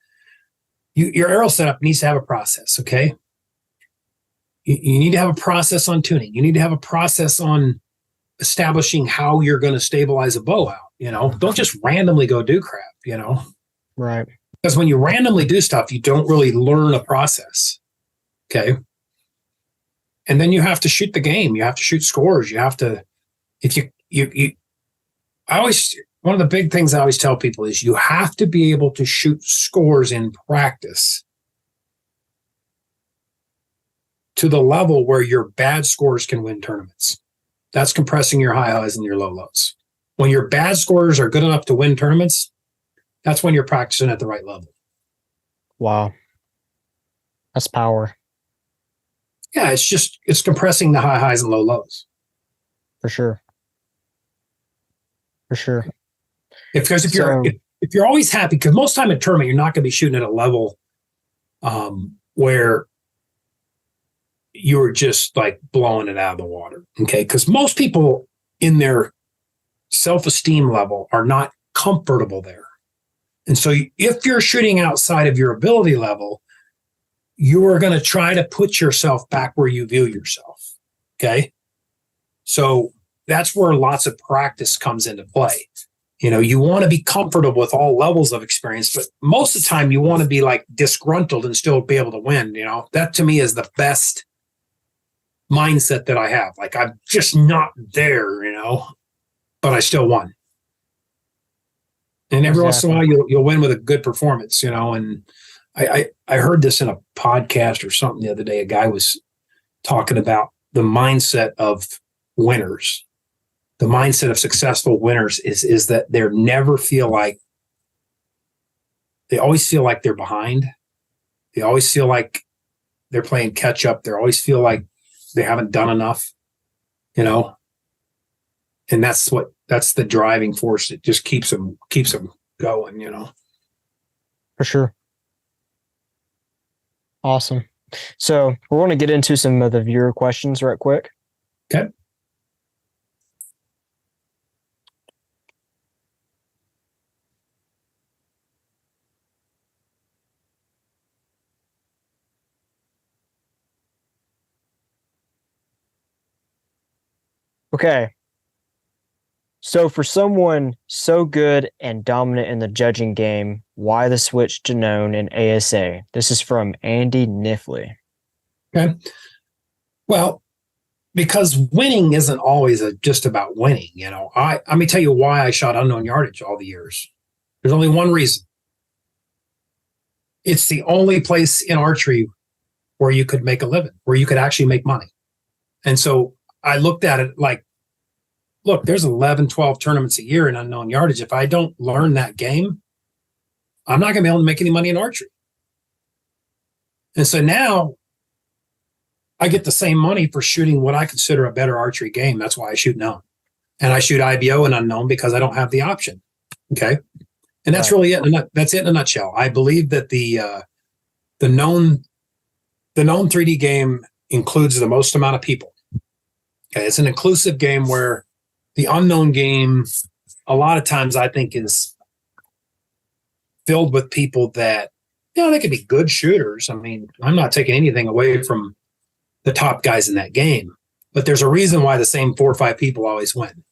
your arrow setup needs to have a process. Okay. You need to have a process on tuning. You need to have a process on establishing how you're going to stabilize a bow out. Don't just randomly go do crap, Right. Because when you randomly do stuff, you don't really learn a process. Okay. And then you have to shoot the game. You have to shoot scores. You have to, one of the big things I always tell people is you have to be able to shoot scores in practice to the level where your bad scores can win tournaments. That's compressing your high highs and your low lows. When your bad scores are good enough to win tournaments, that's when you're practicing at the right level. Wow. That's power. Yeah, it's compressing the high highs and low lows. For sure. If you're always happy, because most time in tournament, you're not going to be shooting at a level where you're just like blowing it out of the water. Okay. Because most people in their self-esteem level are not comfortable there. And so if you're shooting outside of your ability level, you are going to try to put yourself back where you view yourself. Okay. So that's where lots of practice comes into play. You want to be comfortable with all levels of experience, but most of the time you want to be like disgruntled and still be able to win. That to me is the best mindset that I have. Like, I'm just not there, but I still won. And every once in a while you'll win with a good performance, and I heard this in a podcast or something the other day. A guy was talking about the mindset of winners. The mindset of successful winners is that they always feel like they're behind. They always feel like they're playing catch up. They always feel like they haven't done enough, and that's the driving force that just keeps them going, For sure. Awesome. So we're going to get into some of the viewer questions right quick. Okay. Okay. So for someone so good and dominant in the judging game, why the switch to known in ASA? This is from Andy Nifley. Okay. Well, because winning isn't always just about winning. Let me tell you why I shot unknown yardage all the years. There's only one reason. It's the only place in archery where you could make a living, where you could actually make money. And so I looked at it like, look, there's 11, 12 tournaments a year in unknown yardage. If I don't learn that game, I'm not going to be able to make any money in archery. And so now I get the same money for shooting what I consider a better archery game. That's why I shoot known. And I shoot IBO and unknown because I don't have the option. Okay. And that's really it. That's it in a nutshell. I believe that the known 3D game includes the most amount of people. Okay. It's an inclusive game where the unknown game, a lot of times I think, is filled with people that, they could be good shooters. I mean, I'm not taking anything away from the top guys in that game, but there's a reason why the same 4 or 5 people always win.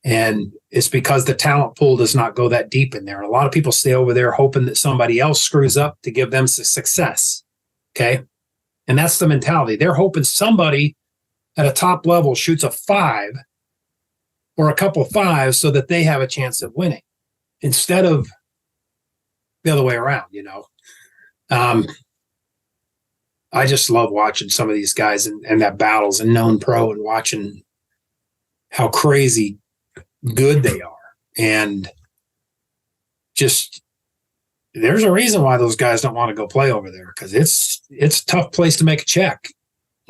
And it's because the talent pool does not go that deep in there. And a lot of people stay over there hoping that somebody else screws up to give them success. Okay. And that's the mentality. They're hoping somebody at a top level shoots a 5 or a couple 5s so that they have a chance of winning instead of the other way around, I just love watching some of these guys and that battles and known pro and watching how crazy good they are. And just, there's a reason why those guys don't want to go play over there, because it's a tough place to make a check.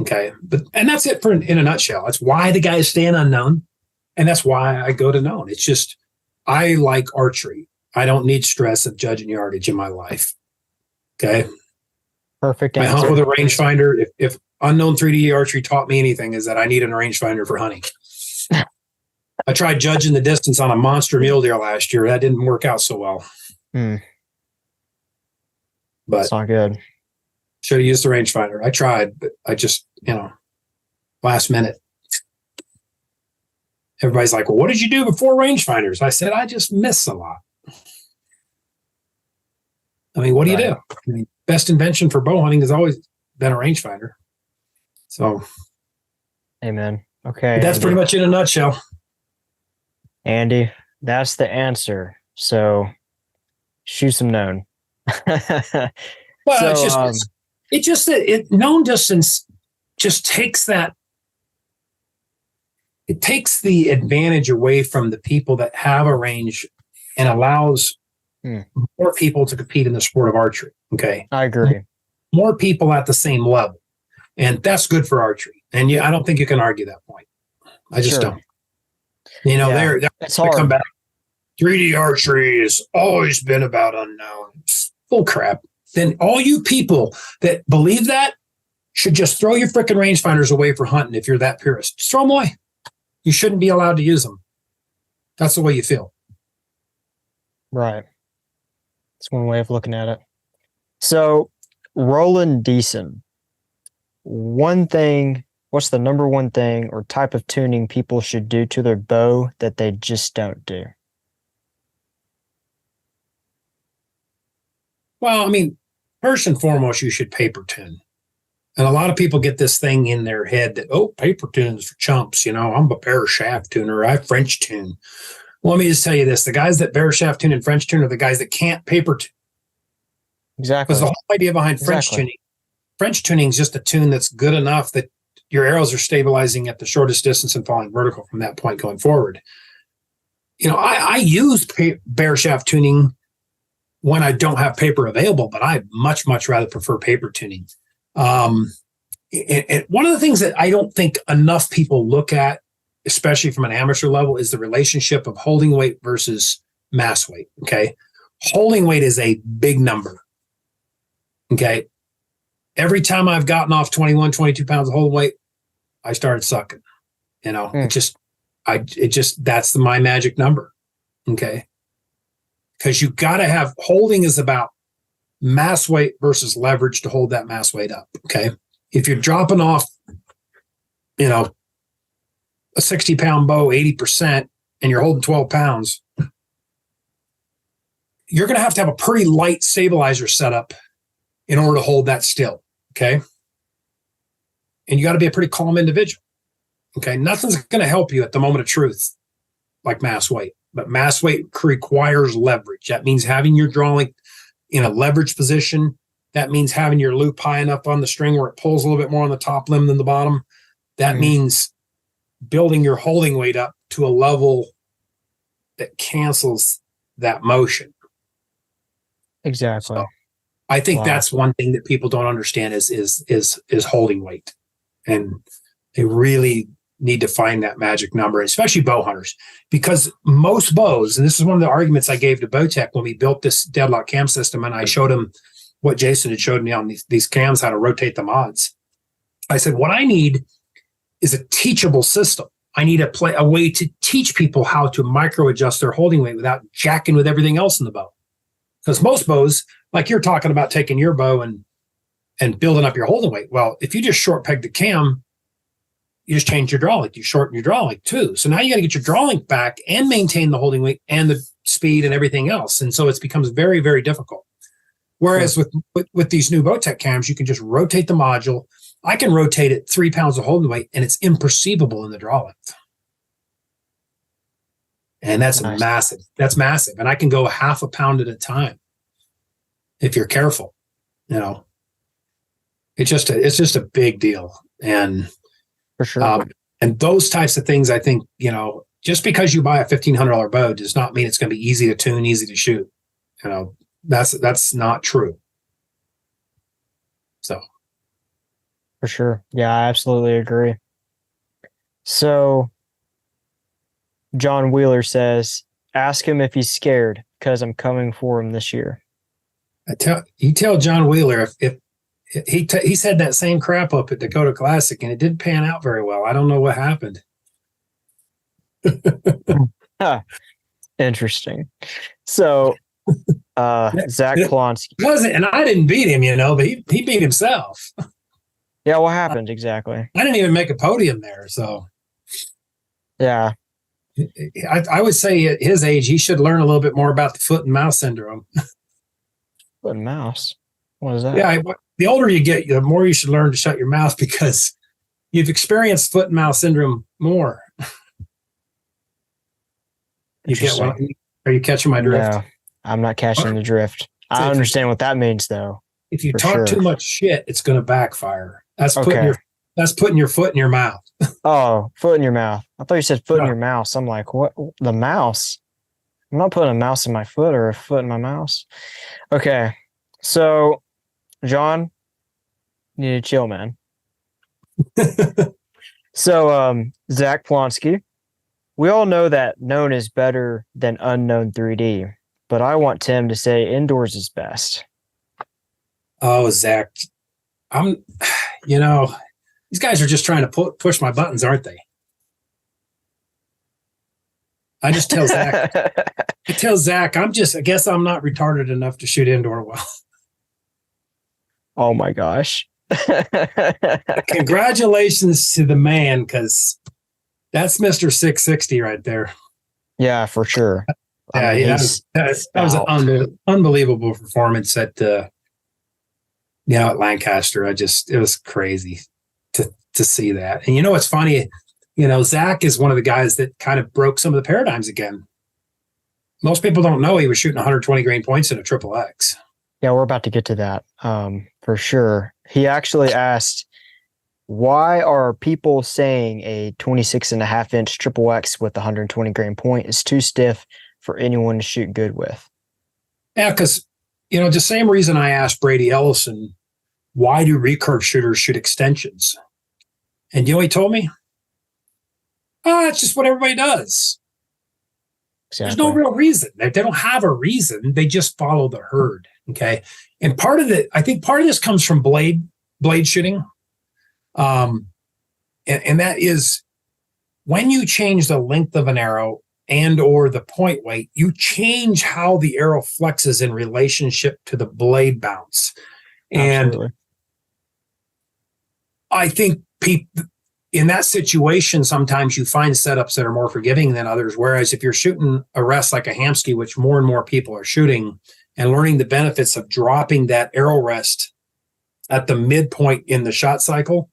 Okay. And that's it in a nutshell. That's why the guys stay in unknown. And that's why I go to known. It's just, I like archery. I don't need stress of judging yardage in my life. Okay. Perfect I answer. hunt with a rangefinder. If unknown 3D archery taught me anything, is that I need a rangefinder for hunting. I tried judging the distance on a monster mule deer last year. That didn't work out so well. But it's not good. Should have used the rangefinder. I tried, but I just, last minute. Everybody's like, well, what did you do before rangefinders? I said, I just miss a lot. I mean, what do you do? I mean, best invention for bow hunting has always been a rangefinder. So, amen. Okay. That's pretty much in a nutshell. Andy, that's the answer. So, shoot some known. Well, so, known distance just takes that. It takes the advantage away from the people that have a range and allows more people to compete in the sport of archery. Okay. I agree. More people at the same level. And that's good for archery. And I don't think you can argue that point. I just don't. They're it's hard. Come back. 3D archery has always been about unknown. Full crap. then all you people that believe that should just throw your freaking rangefinders away for hunting if you're that purist. Just throw them away. You shouldn't be allowed to use them. That's the way you feel. Right. That's one way of looking at it. So, Roland Deason, what's the number one thing or type of tuning people should do to their bow that they just don't do? Well, I mean, first and foremost, you should paper tune. And a lot of people get this thing in their head that, oh, paper tune's for chumps. I'm a bare shaft tuner. I French tune. Well, let me just tell you this. The guys that bare shaft tune and French tune are the guys that can't paper tune. Exactly. Because the whole idea behind French tuning is just a tune that's good enough that your arrows are stabilizing at the shortest distance and falling vertical from that point going forward. I use bare shaft tuning when I don't have paper available, but I much, much rather prefer paper tuning. And one of the things that I don't think enough people look at, especially from an amateur level, is the relationship of holding weight versus mass weight. Okay. Holding weight is a big number. Okay. Every time I've gotten off 21, 22 pounds of holding weight, I started sucking. That's my magic number. Okay. Because you got to have holding is about mass weight versus leverage to hold that mass weight up. Okay. If you're dropping off, a 60-pound bow, 80%, and you're holding 12 pounds, you're going to have a pretty light stabilizer setup in order to hold that still. Okay. And you got to be a pretty calm individual. Okay. Nothing's going to help you at the moment of truth like mass weight, but mass weight requires leverage. That means having your draw length in a leverage position. That means having your loop high enough on the string where it pulls a little bit more on the top limb than the bottom. That means building your holding weight up to a level that cancels that motion. Exactly. So I think that's one thing that people don't understand is holding weight. And they really need to find that magic number, especially bow hunters, because most bows, and this is one of the arguments I gave to Bowtech when we built this deadlock cam system, and I showed him what Jason had showed me on these cams, how to rotate the mods. I said, what I need is a teachable system. I need a way to teach people how to micro adjust their holding weight without jacking with everything else in the bow. Because most bows, like you're talking about taking your bow and building up your holding weight. Well, if you just short peg the cam, you just change your draw length. You shorten your draw length too. So now you got to get your draw length back and maintain the holding weight and the speed and everything else. And so it becomes very, very difficult. Whereas with these new Bowtech cams, you can just rotate the module. I can rotate it 3 pounds of holding weight and it's imperceivable in the draw length. And that's massive. That's massive. And I can go half a pound at a time if you're careful. It's just a big deal. And for sure. And those types of things, I think, just because you buy a $1,500 bow does not mean it's going to be easy to tune, easy to shoot. That's not true. So. For sure. Yeah, I absolutely agree. So John Wheeler says, ask him if he's scared because I'm coming for him this year. You tell John Wheeler if he said that same crap up at Dakota Classic and it didn't pan out very well. I don't know what happened. Interesting. So Zach Plonsky wasn't, and I didn't beat him, but he beat himself. Yeah, what happened exactly? I didn't even make a podium there, so yeah. I would say at his age he should learn a little bit more about the foot and mouth syndrome. Foot and mouse? What is that? Yeah, the older you get, the more you should learn to shut your mouth because you've experienced foot and mouth syndrome more. You get one? Are you catching my drift? No, I'm not catching the drift. I understand what that means, though. If you talk too much shit, it's going to backfire. That's putting your foot in your mouth. Oh, foot in your mouth. I thought you said foot in your mouse. I'm like, what? The mouse? I'm not putting a mouse in my foot or a foot in my mouse. Okay. So, John, you need to chill, man. So, Zach Plonsky, we all know that known is better than unknown 3D, but I want Tim to say indoors is best. Oh, Zach, I'm, you know, these guys are just trying to push my buttons, aren't they? I just tell Zach, I guess I'm not retarded enough to shoot indoor well. Oh my gosh. Congratulations to the man, because that's Mr. 660 right there. Yeah, for sure. That was an unbelievable performance at at Lancaster. It was crazy to see that. And what's funny, Zach is one of the guys that kind of broke some of the paradigms again. Most people don't know he was shooting 120 grain points in a triple X. Yeah, we're about to get to that for sure. He actually asked, why are people saying a 26.5-inch triple X with 120 grain point is too stiff for anyone to shoot good with? Yeah, because, the same reason I asked Brady Ellison, why do recurve shooters shoot extensions? And he told me? It's just what everybody does. Exactly. There's no real reason. They don't have a reason. They just follow the herd. Okay. And I think part of this comes from blade shooting. And that is when you change the length of an arrow and or the point weight, you change how the arrow flexes in relationship to the blade bounce. Absolutely. And I think in that situation, sometimes you find setups that are more forgiving than others. Whereas if you're shooting a rest like a Hamsky, which more and more people are shooting, and learning the benefits of dropping that arrow rest at the midpoint in the shot cycle,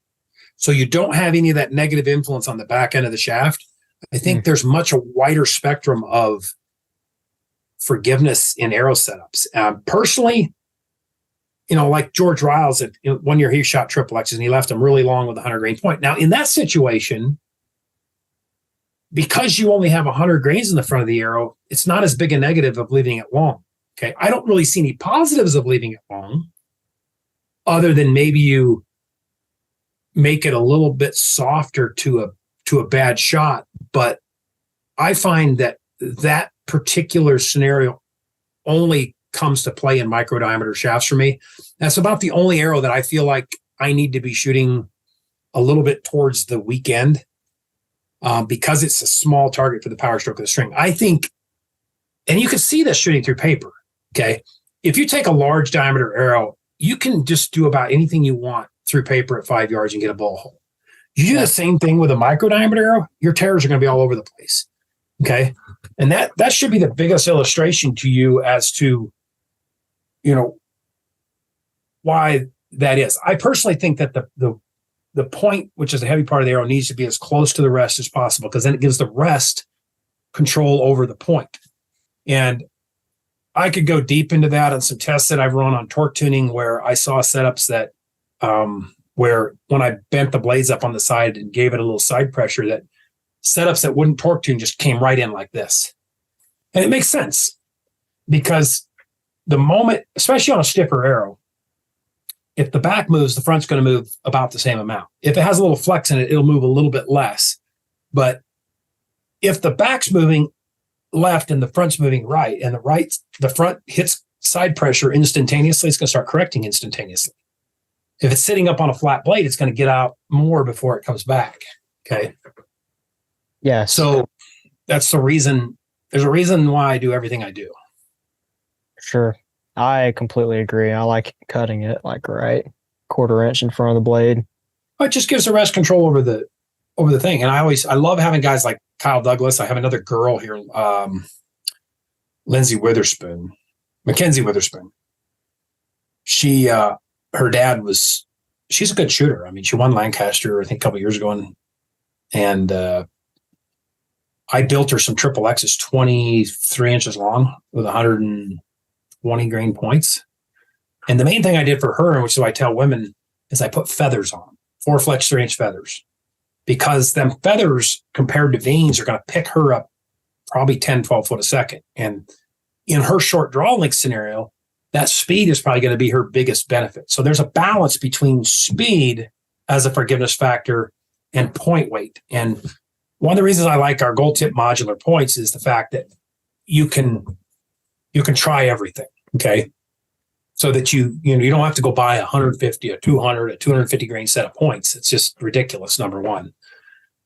so you don't have any of that negative influence on the back end of the shaft, I think there's much a wider spectrum of forgiveness in arrow setups. Personally, like George Riles, one year he shot triple X's and he left them really long with a 100 grain point. Now, in that situation, because you only have 100 grains in the front of the arrow, it's not as big a negative of leaving it long. Okay. I don't really see any positives of leaving it long, other than maybe you make it a little bit softer to a bad shot. But I find that particular scenario only comes to play in micro diameter shafts for me. That's about the only arrow that I feel like I need to be shooting a little bit towards the weak end, because it's a small target for the power stroke of the string. I think, and you can see this shooting through paper. Okay. If you take a large diameter arrow, you can just do about anything you want through paper at 5 yards and get a bullet hole. You do the same thing with a micro diameter arrow, your tears are going to be all over the place. Okay. And that should be the biggest illustration to you as to, why that is. I personally think that the point, which is the heavy part of the arrow, needs to be as close to the rest as possible, because then it gives the rest control over the point. And I could go deep into that on some tests that I've run on torque tuning, where I saw setups that where when I bent the blades up on the side and gave it a little side pressure, that setups that wouldn't torque tune just came right in like this. And it makes sense, because the moment, especially on a stiffer arrow, if the back moves, the front's going to move about the same amount. If it has a little flex in it, it'll move a little bit less. But if the back's moving left and the front's moving right, and the front hits side pressure instantaneously, it's going to start correcting instantaneously. If it's sitting up on a flat blade, it's going to get out more before it comes back. Okay. Yeah. So that's the reason. There's a reason why I do everything I do. Sure. I completely agree. I like cutting it like right 1/4 inch in front of the blade. It just gives the rest control over the thing. And I love having guys like Kyle Douglas. I have another girl here, Mackenzie Witherspoon. She, her dad she's a good shooter. I mean, she won Lancaster, I think, a couple of years ago. And I built her some triple X's 23 inches long with 120 grain points. And the main thing I did for her, which is what I tell women, is I put feathers on, 4 flex 3-inch feathers, because them feathers compared to vanes are going to pick her up probably 10, 12 foot a second. And in her short draw length scenario, that speed is probably going to be her biggest benefit. So there's a balance between speed as a forgiveness factor and point weight. And one of the reasons I like our gold tip modular points is the fact that you can try everything. Okay. so that you don't have to go buy 150, a 200, a 250 grain set of points. It's just ridiculous, number one.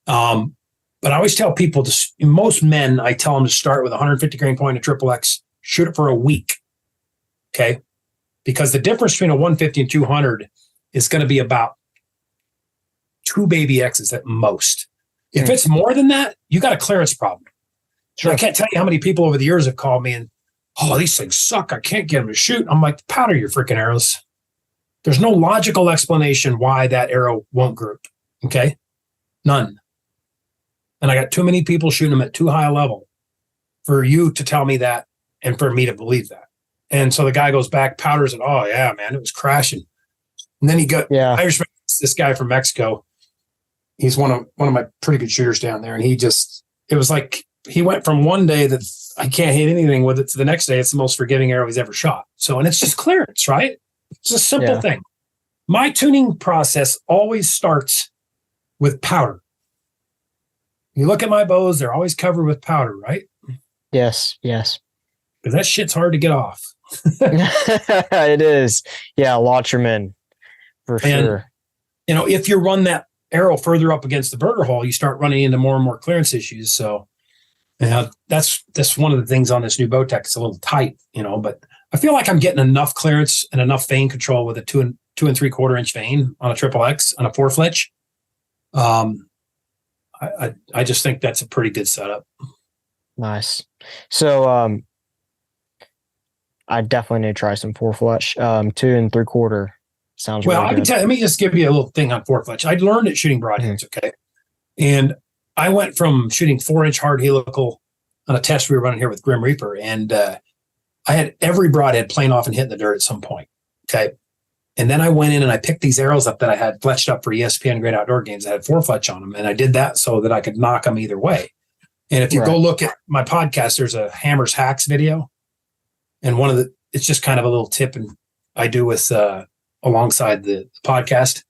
But I always tell people most men, I tell them to start with 150 grain point of triple X, shoot it for a week. Okay. Because the difference between a 150 and 200 is going to be about 2 baby X's at most. If it's more than that, you got a clearance problem. Sure. I can't tell you how many people over the years have called me and, oh, these things suck. I can't get them to shoot. I'm like, powder your freaking arrows. There's no logical explanation why that arrow won't group. Okay. None. And I got too many people shooting them at too high a level for you to tell me that and for me to believe that. And so the guy goes back, powders it. Oh yeah, man, it was crashing. And then I respect this guy from Mexico. He's one of my pretty good shooters down there. And it was like, he went from one day that I can't hit anything with it to the next day, it's the most forgiving arrow he's ever shot. So, and it's just clearance, right? It's a simple thing. My tuning process always starts with powder. You look at my bows, they're always covered with powder, right? Yes. Because that shit's hard to get off. It is. Yeah, Lotcherman, for sure. If you run that arrow further up against the burger hole, you start running into more and more clearance issues. So that's one of the things on this new bow tech. It's a little tight, but I feel like I'm getting enough clearance and enough vane control with a 2 3/4 inch vane on a triple X on a 4-fletch. I just think that's a pretty good setup. Nice. So I definitely need to try some 4-fletch. 2 3/4 sounds really good. Let me just give you a little thing on 4-fletch. I learned it shooting broadheads, okay? And I went from shooting 4-inch hard helical on a test we were running here with Grim Reaper, and I had every broadhead playing off and hitting the dirt at some point, okay? And then I went in and I picked these arrows up that I had fletched up for ESPN Great Outdoor Games. I had 4-fletch on them, and I did that so that I could knock them either way. And if you go look at my podcast, there's a Hammers Hacks video, and it's just kind of a little tip and I do with alongside the podcast,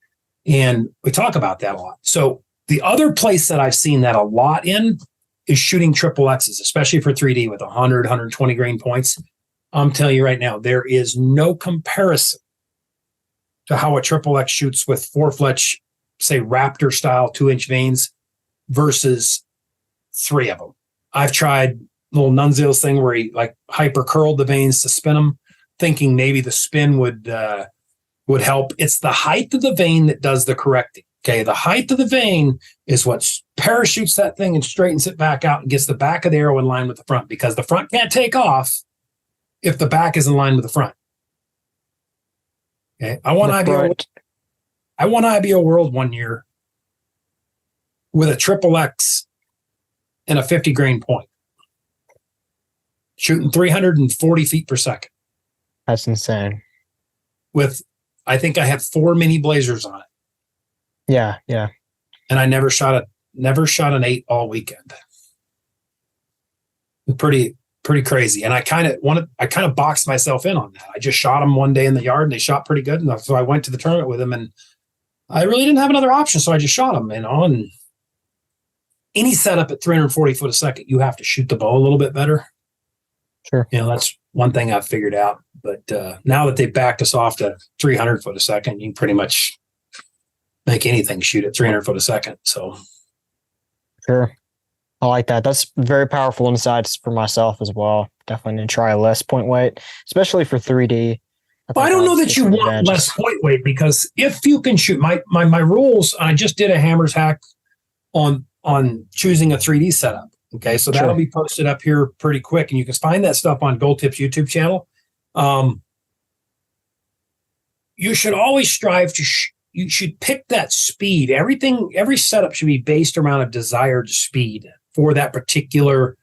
and we talk about that a lot. So the other place that I've seen that a lot in is shooting triple X's, especially for 3D with 100, 120 grain points. I'm telling you right now, there is no comparison to how a triple X shoots with 4-fletch, say Raptor style 2-inch vanes versus 3 of them. I've tried little Nunzio's thing where he like hyper curled the vanes to spin them, thinking maybe the spin would help. It's the height of the vane that does the correcting. Okay, the height of the vane is what parachutes that thing and straightens it back out and gets the back of the arrow in line with the front, because the front can't take off if the back is in line with the front. Okay, I won IBO World one year with a triple X and a 50 grain point, shooting 340 feet per second. That's insane. I think I had 4 mini blazers on it. Yeah. And I never shot an 8 all weekend. Pretty crazy. And I kind of boxed myself in on that. I just shot them one day in the yard and they shot pretty good enough. So I went to the tournament with them and I really didn't have another option. So I just shot them, and any setup at 340 foot a second, you have to shoot the bow a little bit better. Sure. That's one thing I've figured out. But now that they've backed us off to 300 foot a second, you can pretty much make anything shoot at 300 foot a second. So, sure. I like that. That's very powerful insights for myself as well. Definitely need to try less point weight, especially for 3D. I don't know that you want less point weight, because if you can shoot my rules, I just did a Hammers hack on choosing a 3D setup. Okay. So that'll be posted up here pretty quick, and you can find that stuff on Gold Tip's YouTube channel. You should always strive to, you should pick that speed. Every setup should be based around a desired speed for that particular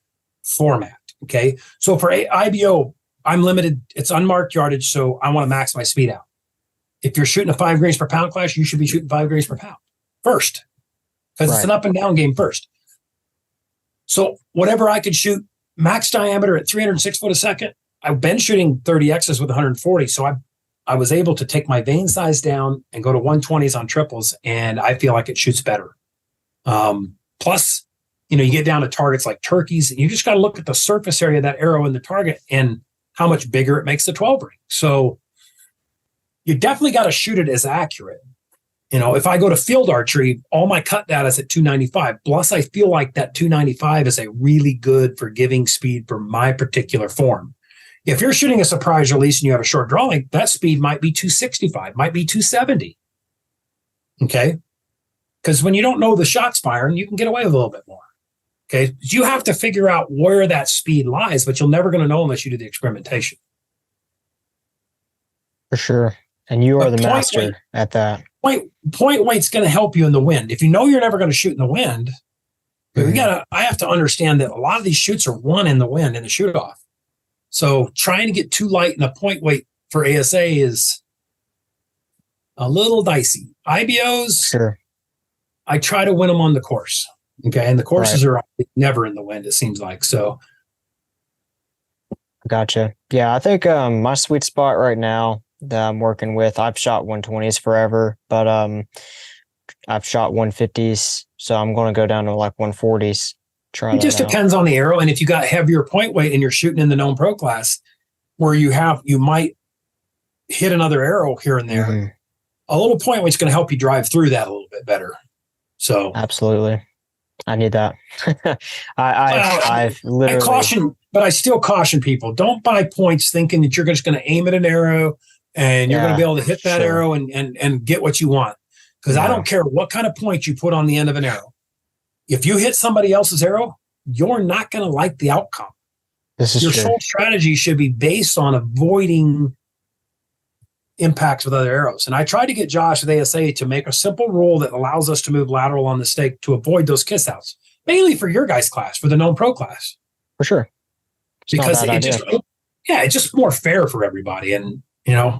format. Okay. So for IBO, I'm limited. It's unmarked yardage. So I want to max my speed out. If you're shooting a 5 grains per pound class, you should be shooting 5 grains per pound first, because it's an up and down game first. So whatever I could shoot max diameter at 306 foot a second, I've been shooting 30Xs with 140. So I was able to take my vane size down and go to 120s on triples, and I feel like it shoots better. Plus, you get down to targets like turkeys, and you just got to look at the surface area of that arrow in the target and how much bigger it makes the 12 ring. So you definitely got to shoot it as accurate. If I go to field archery, all my cut data is at 295. Plus, I feel like that 295 is a really good forgiving speed for my particular form. If you're shooting a surprise release and you have a short draw length, that speed might be 265, might be 270. Okay? Because when you don't know the shot's firing, you can get away with a little bit more. Okay? You have to figure out where that speed lies, but you're never going to know unless you do the experimentation. For sure. And you are the master at that. Point weight's going to help you in the wind. If you know you're never going to shoot in the wind, but I have to understand that a lot of these shoots are won in the wind in the shoot off. So trying to get too light in a point weight for ASA is a little dicey. IBOs, sure. I try to win them on the course. Okay. And the courses are never in the wind, it seems like. So. Gotcha. Yeah. I think my sweet spot right now that I'm working with, I've shot 120s forever, but I've shot 150s. So I'm going to go down to like 140s. It just depends on the arrow. And if you got heavier point weight and you're shooting in the known pro class where you might hit another arrow here and there, a little point weight's going to help you drive through that a little bit better. So absolutely. I need that. I've literally but I still caution people, don't buy points thinking that you're just going to aim at an arrow and you're going to be able to hit that arrow and get what you want. Because I don't care what kind of point you put on the end of an arrow. If you hit somebody else's arrow, you're not going to like the outcome. Your sole strategy should be based on avoiding impacts with other arrows. And I tried to get Josh with ASA to make a simple rule that allows us to move lateral on the stake to avoid those kiss outs, mainly for your guys' class, for the known pro class. For sure. Because it's just more fair for everybody. And,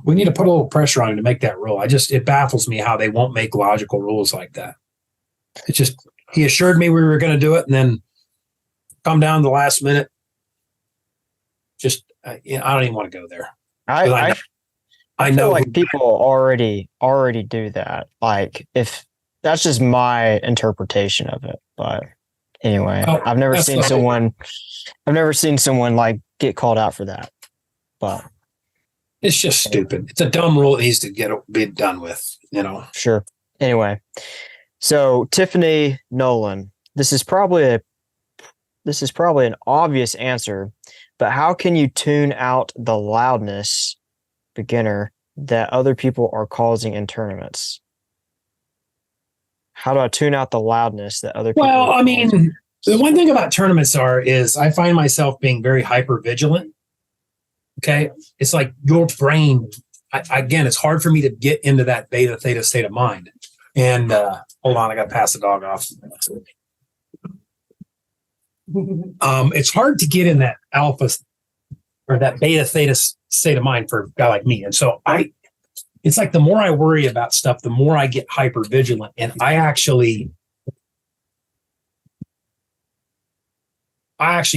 we need to put a little pressure on him to make that rule. It baffles me how they won't make logical rules like that. It's just, he assured me we were going to do it and then come down the last minute. Just, I don't even want to go there. I know like people already do that. Like if that's just my interpretation of it, but anyway, I've never seen someone like get called out for that, but it's just stupid. It's a dumb rule that needs to be done with, Sure. Anyway. So Tiffany Nolan, this is probably an obvious answer, but how can you tune out the loudness, beginner, that other people are causing in tournaments? How do I tune out the loudness that other people are causing? The one thing about tournaments is I find myself being very hyper vigilant. Okay. It's like your brain, again, it's hard for me to get into that beta theta state of mind. And hold on, I got to pass the dog off. It's hard to get in that alpha or that beta theta state of mind for a guy like me. And so it's like the more I worry about stuff, the more I get hyper vigilant. And I actually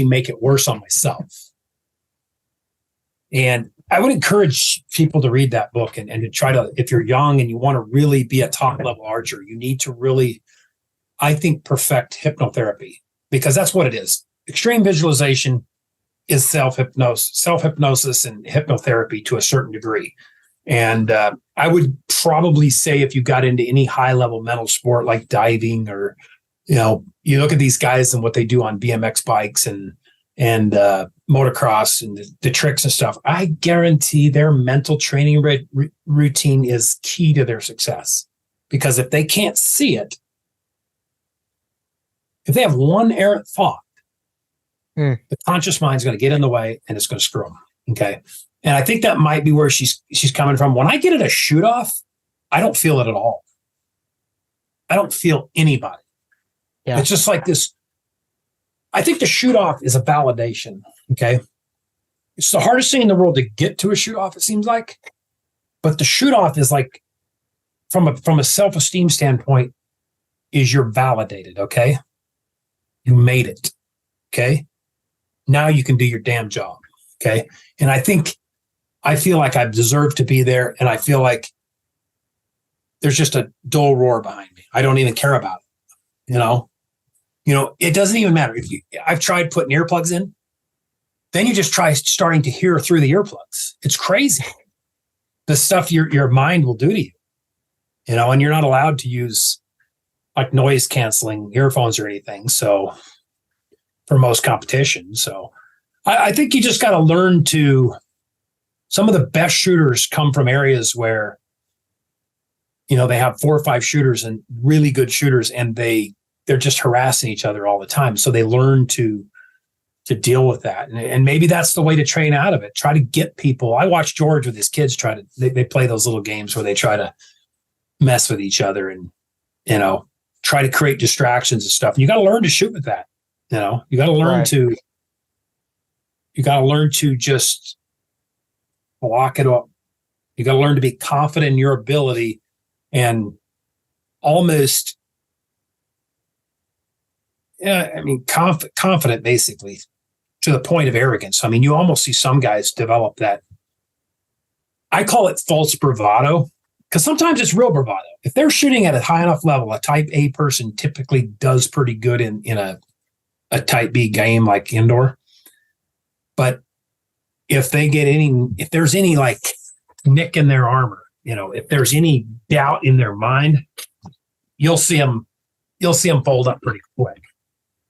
make it worse on myself. And I would encourage people to read that book and to try to, if you're young and you want to really be a top level archer, you need to really, I think, perfect hypnotherapy, because that's what it is. Extreme visualization is self-hypnosis and hypnotherapy to a certain degree. And I would probably say if you got into any high level mental sport like diving or, you look at these guys and what they do on BMX bikes and motocross and the tricks and stuff, I guarantee their mental training routine is key to their success. Because if they can't see it, if they have one errant thought, the conscious mind is going to get in the way and it's going to screw them. Okay. And I think that might be where she's coming from. When I get at a shoot off, I don't feel it at all. I don't feel anybody. Yeah. It's just like this. I think the shoot off is a validation. Okay. It's the hardest thing in the world to get to a shoot off, it seems like. But the shoot off is like, from a self-esteem standpoint, is you're validated. Okay. You made it. Okay. Now you can do your damn job. Okay. And I feel like I deserve to be there. And I feel like there's just a dull roar behind me. I don't even care about it. It doesn't even matter. I've tried putting earplugs in. Then you just try starting to hear through the earplugs. It's crazy. the stuff your mind will do to you, and you're not allowed to use like noise canceling earphones or anything. So for most competition. So I think you just got to learn some of the best shooters come from areas where, they have 4 or 5 shooters and really good shooters, and they're just harassing each other all the time. So they learn to deal with that. And maybe that's the way to train out of it. Try to get people. I watch George with his kids they play those little games where they try to mess with each other and, try to create distractions and stuff. And you got to learn to shoot with that. You got to learn to just block it up. You got to learn to be confident in your ability and almost, confident basically to the point of arrogance. I mean, you almost see some guys develop that. I call it false bravado, because sometimes it's real bravado. If they're shooting at a high enough level, a type A person typically does pretty good in a type B game like indoor. But if there's any like nick in their armor, if there's any doubt in their mind, you'll see them fold up pretty quick.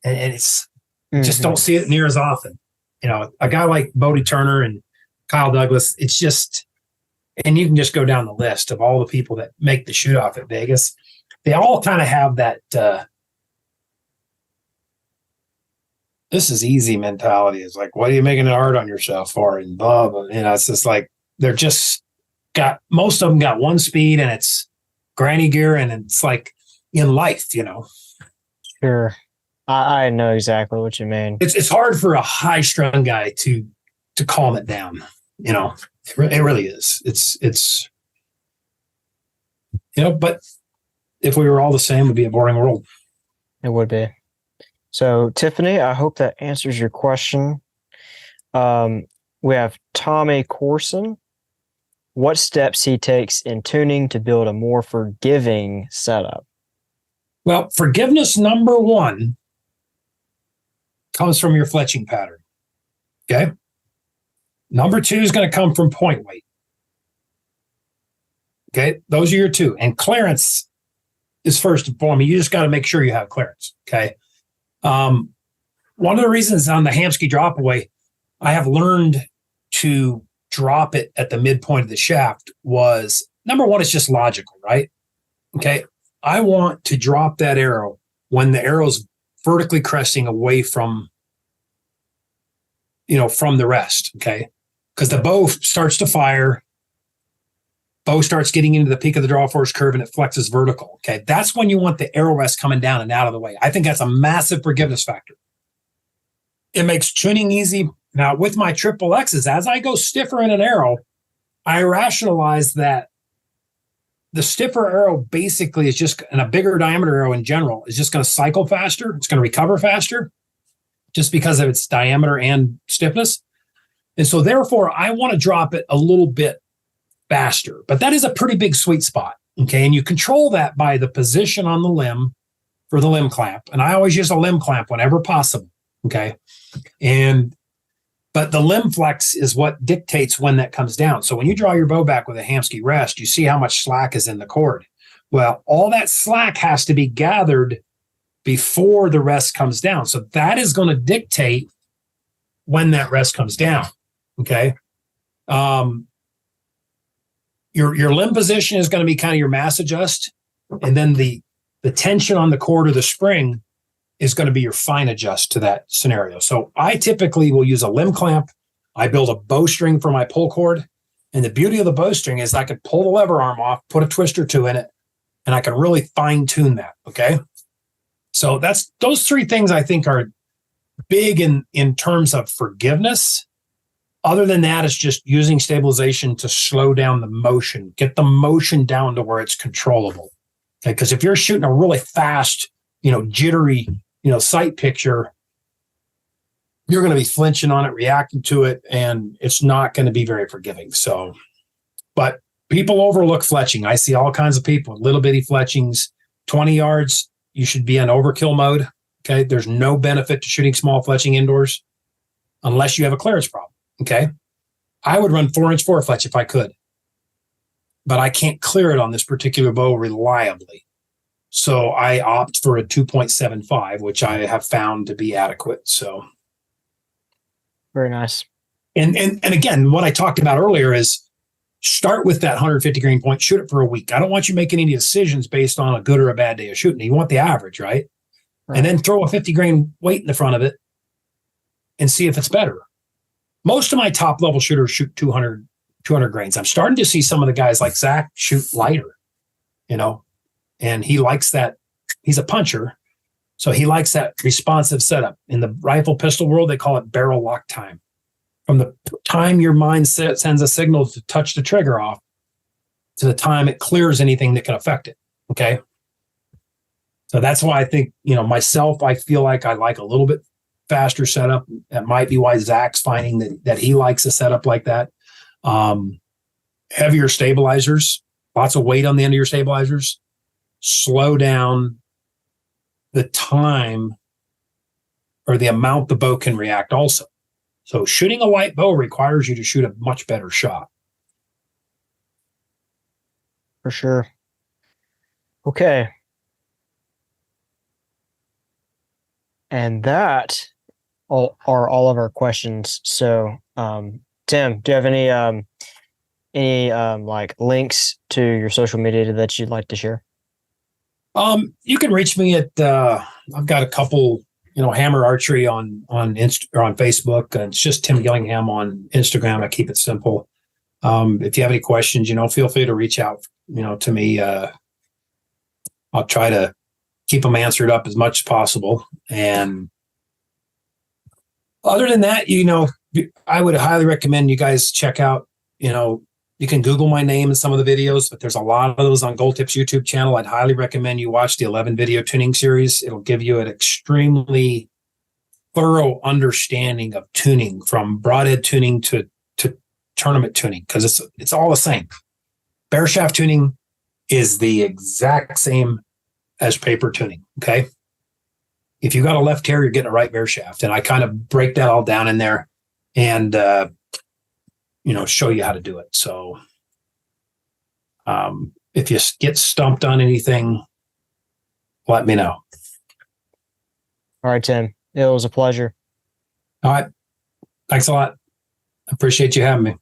And it's just don't see it near as often. A guy like Bodie Turner and Kyle Douglas, it's just, and you can just go down the list of all the people that make the shoot off at Vegas. They all kind of have that, this is easy mentality. It's like, what are you making it hard on yourself for? And blah, blah. It's just like, most of them got one speed, and it's granny gear, and it's like in life, Sure. I know exactly what you mean. It's hard for a high strung guy to calm it down. It really is. It's but if we were all the same, it would be a boring world. It would be. So Tiffany, I hope that answers your question. We have Tommy Corson. What steps he takes in tuning to build a more forgiving setup? Well, forgiveness number 1 comes from your fletching pattern. Okay. Number 2 is going to come from point weight. Okay. Those are your 2. And clearance is first and foremost. You just got to make sure you have clearance. Okay. One of the reasons on the Hamsky drop away, I have learned to drop it at the midpoint of the shaft was, number 1, it's just logical, right? Okay. I want to drop that arrow when the arrow's vertically cresting away from the rest. Okay. Because the bow starts to fire, bow starts getting into the peak of the draw force curve, and it flexes vertical. Okay. That's when you want the arrow rest coming down and out of the way. I think that's a massive forgiveness factor. It makes tuning easy. Now, with my triple X's, as I go stiffer in an arrow, I rationalize that the stiffer arrow basically is just, and a bigger diameter arrow in general, is just going to cycle faster. It's going to recover faster just because of its diameter and stiffness. And so therefore, I want to drop it a little bit faster. But that is a pretty big sweet spot. Okay. And you control that by the position on the limb for the limb clamp. And I always use a limb clamp whenever possible. Okay. But the limb flex is what dictates when that comes down. So when you draw your bow back with a Hamsky rest, you see how much slack is in the cord. Well, all that slack has to be gathered before the rest comes down. So that is going to dictate when that rest comes down. Okay. Your limb position is going to be kind of your mass adjust. And then the tension on the cord or the spring is going to be your fine adjust to that scenario. So I typically will use a limb clamp. I build a bowstring for my pull cord. And the beauty of the bowstring is I could pull the lever arm off, put a twist or 2 in it, and I can really fine tune that. Okay. So those 3 things I think are big in terms of forgiveness. Other than that, it's just using stabilization to slow down the motion, get the motion down to where it's controllable. Okay. Because if you're shooting a really fast, jittery, sight picture, you're going to be flinching on it, reacting to it, and it's not going to be very forgiving. So, but people overlook fletching. I see all kinds of people with little bitty fletchings, 20 yards. You should be in overkill mode. Okay. There's no benefit to shooting small fletching indoors unless you have a clearance problem. Okay. I would run 4-inch forefletch if I could. but I can't clear it on this particular bow reliably. So I opt for a 2.75, which I have found to be adequate. So Very nice. And again, what I talked about earlier is start with that 150 grain point, shoot it for a week. I don't want you making any decisions based on a good or a bad day of shooting. You want the average, right? And then throw a 50 grain weight in the front of it and see if it's better. Most of my top level shooters shoot 200 grains. I'm starting to see some of the guys like Zach shoot lighter, and he likes that. He's a puncher, so he likes that responsive setup. In the rifle pistol world, they call it barrel lock time. From the time your mind sends a signal to touch the trigger off to the time it clears anything that can affect it. Okay. So that's why I think, myself, I feel like I like a little bit faster setup. That might be why Zach's finding that he likes a setup like that. Heavier stabilizers, lots of weight on the end of your stabilizers, slow down the time or the amount the bow can react also. So shooting a light bow requires you to shoot a much better shot. For sure. Okay. And that are all of our questions. So, Tim, do you have any like links to your social media that you'd like to share? You can reach me at I've got a couple, Hammer Archery on Facebook. It's just Tim Gillingham on Instagram. I keep it simple. If you have any questions, feel free to reach out, to me. I'll try to keep them answered up as much as possible. And other than that, I would highly recommend you guys check out, you can Google my name in some of the videos, but there's a lot of those on Gold Tips YouTube channel. I'd highly recommend you watch the 11 video tuning series. It'll give you an extremely thorough understanding of tuning, from broadhead tuning to tournament tuning, because it's all the same. Bear shaft tuning is the exact same as paper tuning. Okay. If you got a left hair, you're getting a right bear shaft. And I kind of break that all down in there and, show you how to do it. So, if you get stumped on anything, let me know. All right, Tim. It was a pleasure. All right. Thanks a lot. I appreciate you having me.